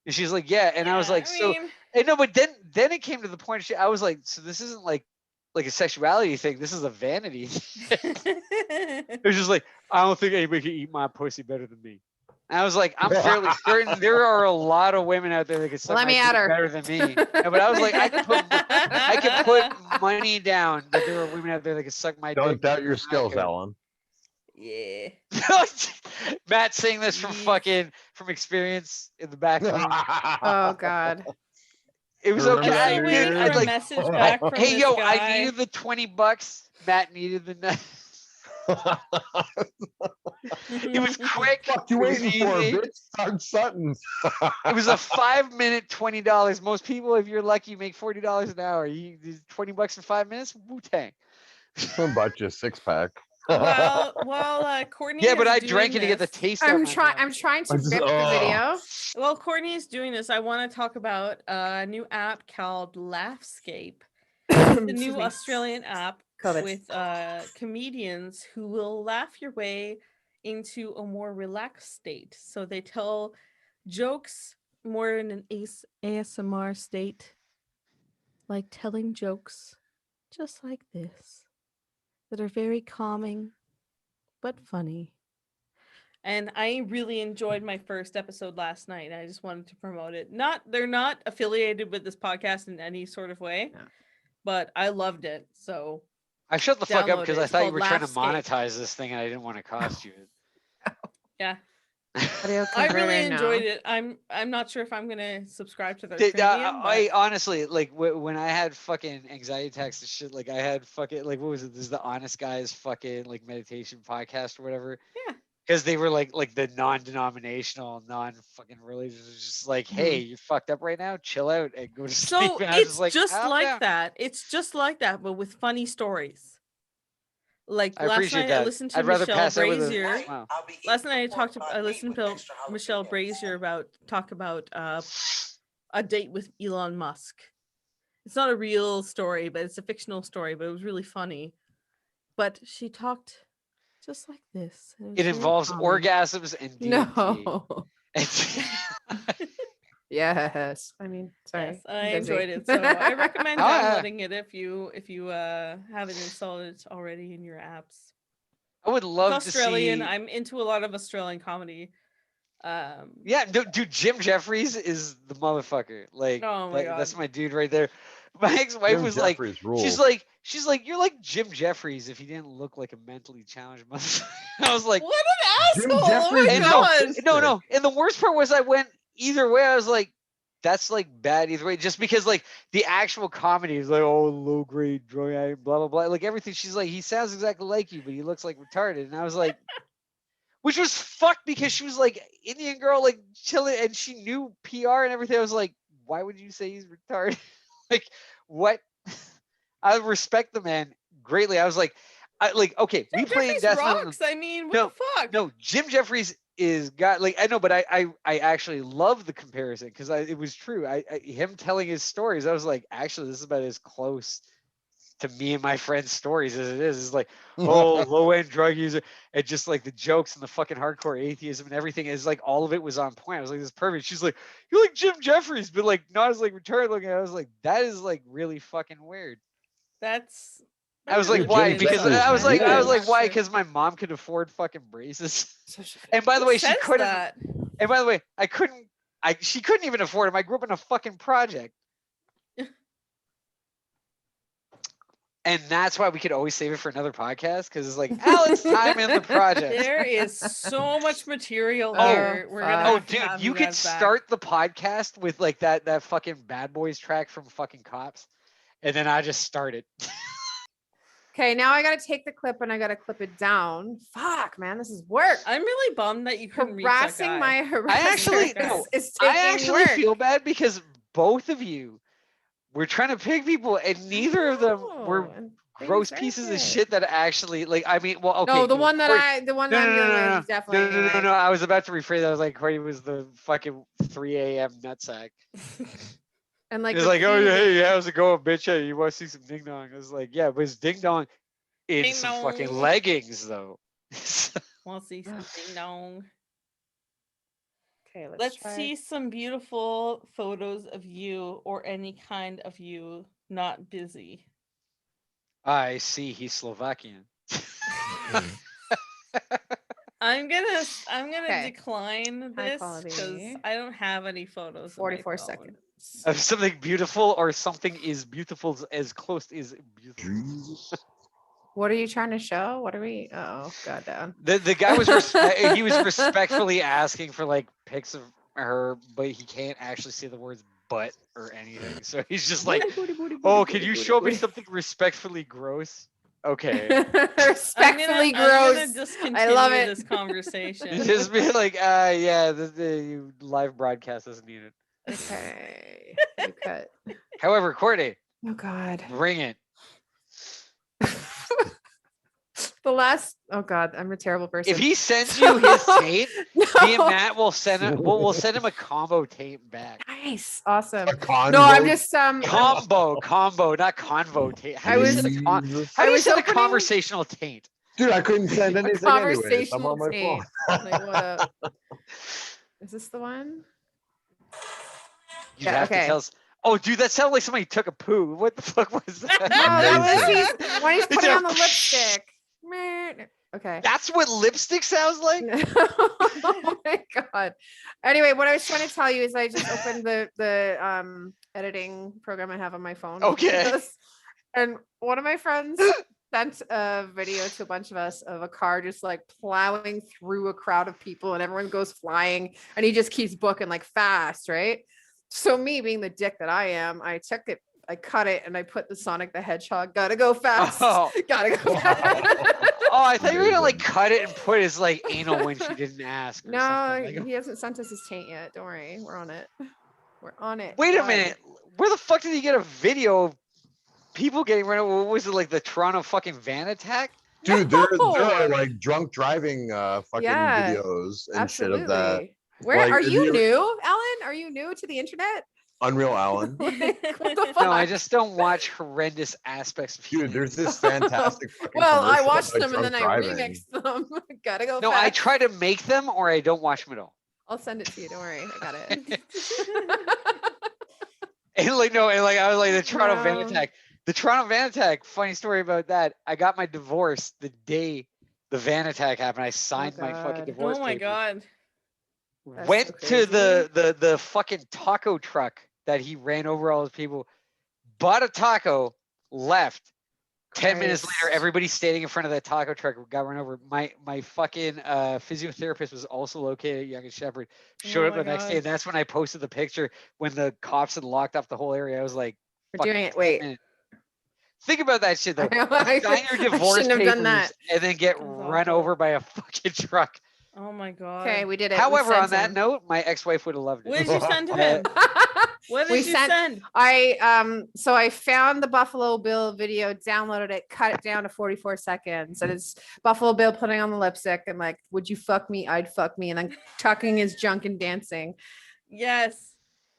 And she's like, yeah. And I was like, and no, but then it came to the point. I was like, so this isn't like a sexuality thing. This is a vanity. It was just like, I don't think anybody can eat my pussy better than me. And I was like, I'm fairly certain there are a lot of women out there that can suck Let my me dick at her. better than me. Yeah, but I was like, I could put money down that there are women out there that can suck my Don't dick. doubt better your than I skills, could. Alan. Yeah. Matt saying this from from experience in the back room. Oh God. It was Remember okay. that I'm New waiting Year's? for a message back from Hey, this yo, guy. I needed the $20. Matt needed the. It was quick. Fuck you It was waiting for, easy. bitch? Start something. It was a 5-minute $20. Most people, if you're lucky, make $40 an hour. You $20 in 5 minutes. Wu-Tang. Bought you a 6-pack. While Courtney Yeah, but is I doing drank it to get the this- taste out I'm of my mouth. trying to I just- rip the video. While Courtney is doing this, I want to talk about a new app called Laughscape. The new Excuse me. Australian app COVID. with comedians who will laugh your way into a more relaxed state. So they tell jokes more in an ASMR state, like telling jokes just like this, that are very calming but funny. And I really enjoyed my first episode last night. I just wanted to promote it. They're not affiliated with this podcast in any sort of way, Yeah. but I loved it. So I shut the fuck up download because it. I It's thought you called were trying to Laughscape. monetize this thing and I didn't want to cost you. Yeah, Audio I really converter, enjoyed no. it. I'm not sure if I'm gonna subscribe to their Dude, premium. I honestly like when I had fucking anxiety attacks and shit. Like I had fucking like what was it? This is the Honest Guys fucking like meditation podcast or whatever. Yeah. Because they were like the non-denominational, non-fucking religious. It was just like, hey, you're fucked up right now. Chill out and go to sleep. So And I was it's just just "Calm like down." that. It's just like that, but with funny stories. Like I last appreciate night, I that. listened to I'd rather Michelle pass out with a Brazier. smile. Last night, I listened to Michelle Brazier talk about a date with Elon Musk. It's not a real story, but it's a fictional story. But it was really funny. But she talked just like this. and was It very involves calming. orgasms and D&D. No. Yes. I mean, sorry. Yes, I I'm busy. enjoyed it. So I recommend Oh, yeah. downloading it if you haven't installed it already in your apps. I would love It's to Australian. see. I'm into a lot of Australian comedy. Yeah, dude, Jim Jeffries is the motherfucker. Like, Oh my that's God. my dude right there. My ex-wife Jim was Jeffries like, she's rules. like, you're like Jim Jeffries if he didn't look like a mentally challenged motherfucker. I was like, What an Jim asshole! Oh Jeffries my is God. no. And the worst part was I went either way. I was like, that's like bad either way. Just because like the actual comedy is like, oh, low grade drug addict, blah blah blah. Like everything. She's like, he sounds exactly like you, but he looks like retarded. And I was like, which was fucked because she was like Indian girl, like chilling, and she knew PR and everything. I was like, why would you say he's retarded? Like, what? I respect the man greatly. I was like, okay, we play Jeffries indefinitely. rocks. I mean, what No, the fuck? No, Jim Jeffries is got like I know, but I actually love the comparison because it was true. Him telling his stories, I was like, actually, this is about as close to me and my friends' stories as it is. It's like, oh, low end drug user, and just like the jokes and the fucking hardcore atheism and everything is like all of it was on point. I was like, this is perfect. She's like, you're like Jim Jeffries, but like not as like retarded looking. I was like, that is like really fucking weird. That's. I was really like, why? Jim Because Jeffries I was like, rules. why? Because my mom could afford fucking braces. Such a- And by the Who way, she says couldn't. that? And by the way, she couldn't even afford them. I grew up in a fucking project. And that's why we could always save it for another podcast because it's like Alex time in the project. There is so much material Oh, here. We're gonna fuck. have to Dude, have you could guys back. start the podcast with like that fucking Bad Boys track from fucking Cops, and then I just started. Okay, now I gotta take the clip and I gotta clip it down. Fuck, man, this is work. I'm really bummed that you couldn't reach that Harassing guy. my I harasser actually no, is taking I actually work. feel bad because both of you were trying to pick people, and neither of them were No, and they gross deserve pieces of it. shit that actually like. I mean, well, okay. No, the one that Courtney- the one that I'm dealing with is definitely like, no. I was about to rephrase that. I was like, Courtney was the fucking 3 a.m. nutsack. and like It's like, oh, repeated- hey, how's it going, bitch? Hey, you want to see some ding dong? I was like, yeah, but it's ding dong in Ding some fucking dong. leggings, though. Want to see some ding dong? Okay, Let's try. see some beautiful photos of you or any kind of you not busy. I see he's Slovakian. I'm gonna Okay. decline High this quality. because I don't have any photos. on my 44 phone. seconds. Of something beautiful or something is beautiful as close as beautiful. What are you trying to show? What are we? Oh, goddamn. The guy was he was respectfully asking for like pics of her, but he can't actually say the words "butt" or anything. So he's just like, "Oh, can you show me something respectfully gross?" Okay. Respectfully I'm gonna gross. discontinue I love it. this conversation. Just be like, yeah, the live broadcast doesn't need it. Okay. You cut. However, Courtney, Oh God. bring it. Oh God, I'm a terrible person. If he sends you his tape, No. me and Matt will send him. We'll send him a combo tape back. Nice, awesome. A convo. No, I'm just Combo, not convo tape. How do you send a conversational taint? Dude, I couldn't send anything anyways. I'm conversational on my phone. tape. Like, what up? Is this the one? You have to tell us. Oh, dude, that sounded like somebody took a poo. What the fuck was that? No, that was when he's putting on the lipstick. Okay. That's what lipstick sounds like? Oh my God. Anyway, what I was trying to tell you is I just opened the editing program I have on my phone. Okay. And one of my friends sent a video to a bunch of us of a car just like plowing through a crowd of people and everyone goes flying and he just keeps booking like fast, right? So me being the dick that I am, I took it, I cut it, and I put the Sonic the Hedgehog, gotta go fast. Oh. Gotta go fast. Oh, I thought you were gonna like cut it and put his like anal when she didn't ask. Or No, something. Like, he hasn't sent us his taint yet. Don't worry. We're on it. We're on it. wait a Done. minute. Where the fuck did he get a video of people getting run over? What was it, like the Toronto fucking van attack? Dude, there are like drunk driving fucking Yeah, videos and Absolutely. shit of that. Where Like, are if you you- new, Alan? Are you new to the internet? Unreal Alan. Like, what the fuck? No, I just don't watch horrendous aspects of Dude, human. there's this fantastic fucking Well, I commercial watched about them and then I drunk driving. remixed them. Gotta go No, fast. I try to make them or I don't watch them at all. I'll send it to you. Don't worry. I got it. And like no, and like I was like the Toronto van No. attack. The Toronto van attack. Funny story about that. I got my divorce the day the van attack happened. I signed my fucking God. divorce. Oh my papers. God. That's Went so to the fucking taco truck that he ran over all those people. Bought a taco. Left. 10 minutes later, Christ. everybody standing in front of that taco truck got run over. My fucking physiotherapist was also located at Young and Shepherd. Showed Oh up my the next day, God. and that's when I posted the picture when the cops had locked off the whole area. I was like, We're fucking doing it. 10 Wait. minutes. Think about that shit though. I Sign your divorce shouldn't have papers done that. and then get That's run awful. over by a fucking truck. Oh my God. Okay, we did it. We However, sent on that him. note, my ex-wife would have loved it. What did you send to him? What did We you sent- send? So I found the Buffalo Bill video, downloaded it, cut it down to 44 seconds, and it's Buffalo Bill putting on the lipstick and like, would you fuck me? I'd fuck me, and then tucking his junk and dancing. Yes.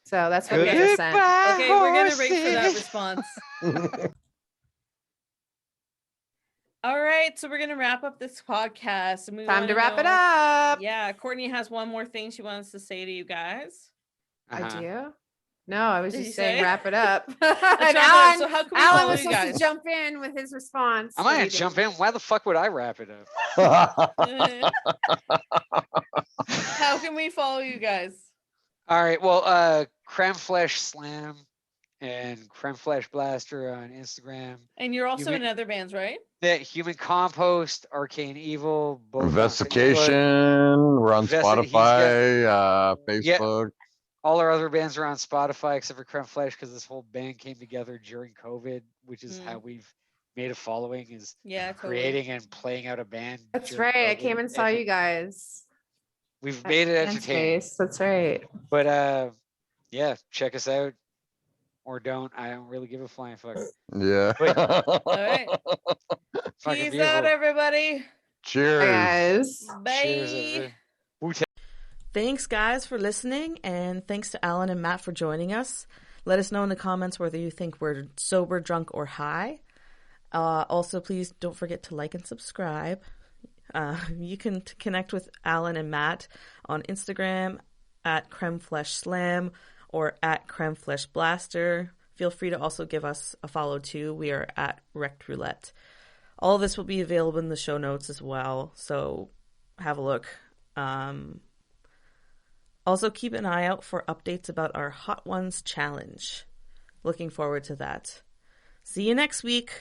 So that's what we just sent. Goodbye, Okay, we're gonna wait for that horses. response. All right, so we're gonna wrap up this podcast. And we Time to wanna wrap it know- up. Yeah, Courtney has one more thing she wants to say to you guys. I Uh-huh. do. No, I was Did you just saying say? wrap it up. and Let's wrap it up. Alan, So how can we Alan follow was you supposed guys? to jump in with his response. I'm but not he gonna jump didn't. in. Why the fuck would I wrap it up? How can we follow you guys? All right. Well, Crème Flesh Slam and Crème Flesh Blaster on Instagram. And you're also You in other bands, right? That Human Compost, Arcane Evil, both on Facebook. Investigation. We're on He's got- Spotify, Yeah. Facebook. All our other bands are on Spotify except for Crème Flesh because this whole band came together during COVID, which is how we've made a following is Yeah, totally. creating and playing out a band. That's during right. I COVID. came and saw you guys. We've at made it Dance entertaining. Space. That's right. But yeah, check us out or don't. I don't really give a flying fuck. Yeah. Wait. All right. Fucking Peace out, beautiful. everybody. Cheers. Bye, guys. Bye. Cheers, everybody. Thanks, guys, for listening, and thanks to Alan and Matt for joining us. Let us know in the comments whether you think we're sober, drunk, or high. Also, please don't forget to like and subscribe. You can connect with Alan and Matt on Instagram at Crème Flesh Slam or at Crème Flesh Blaster. Feel free to also give us a follow too. We are at Wrecked Roulette. All of this will be available in the show notes as well, so have a look. Also, keep an eye out for updates about our Hot Ones challenge. Looking forward to that. See you next week.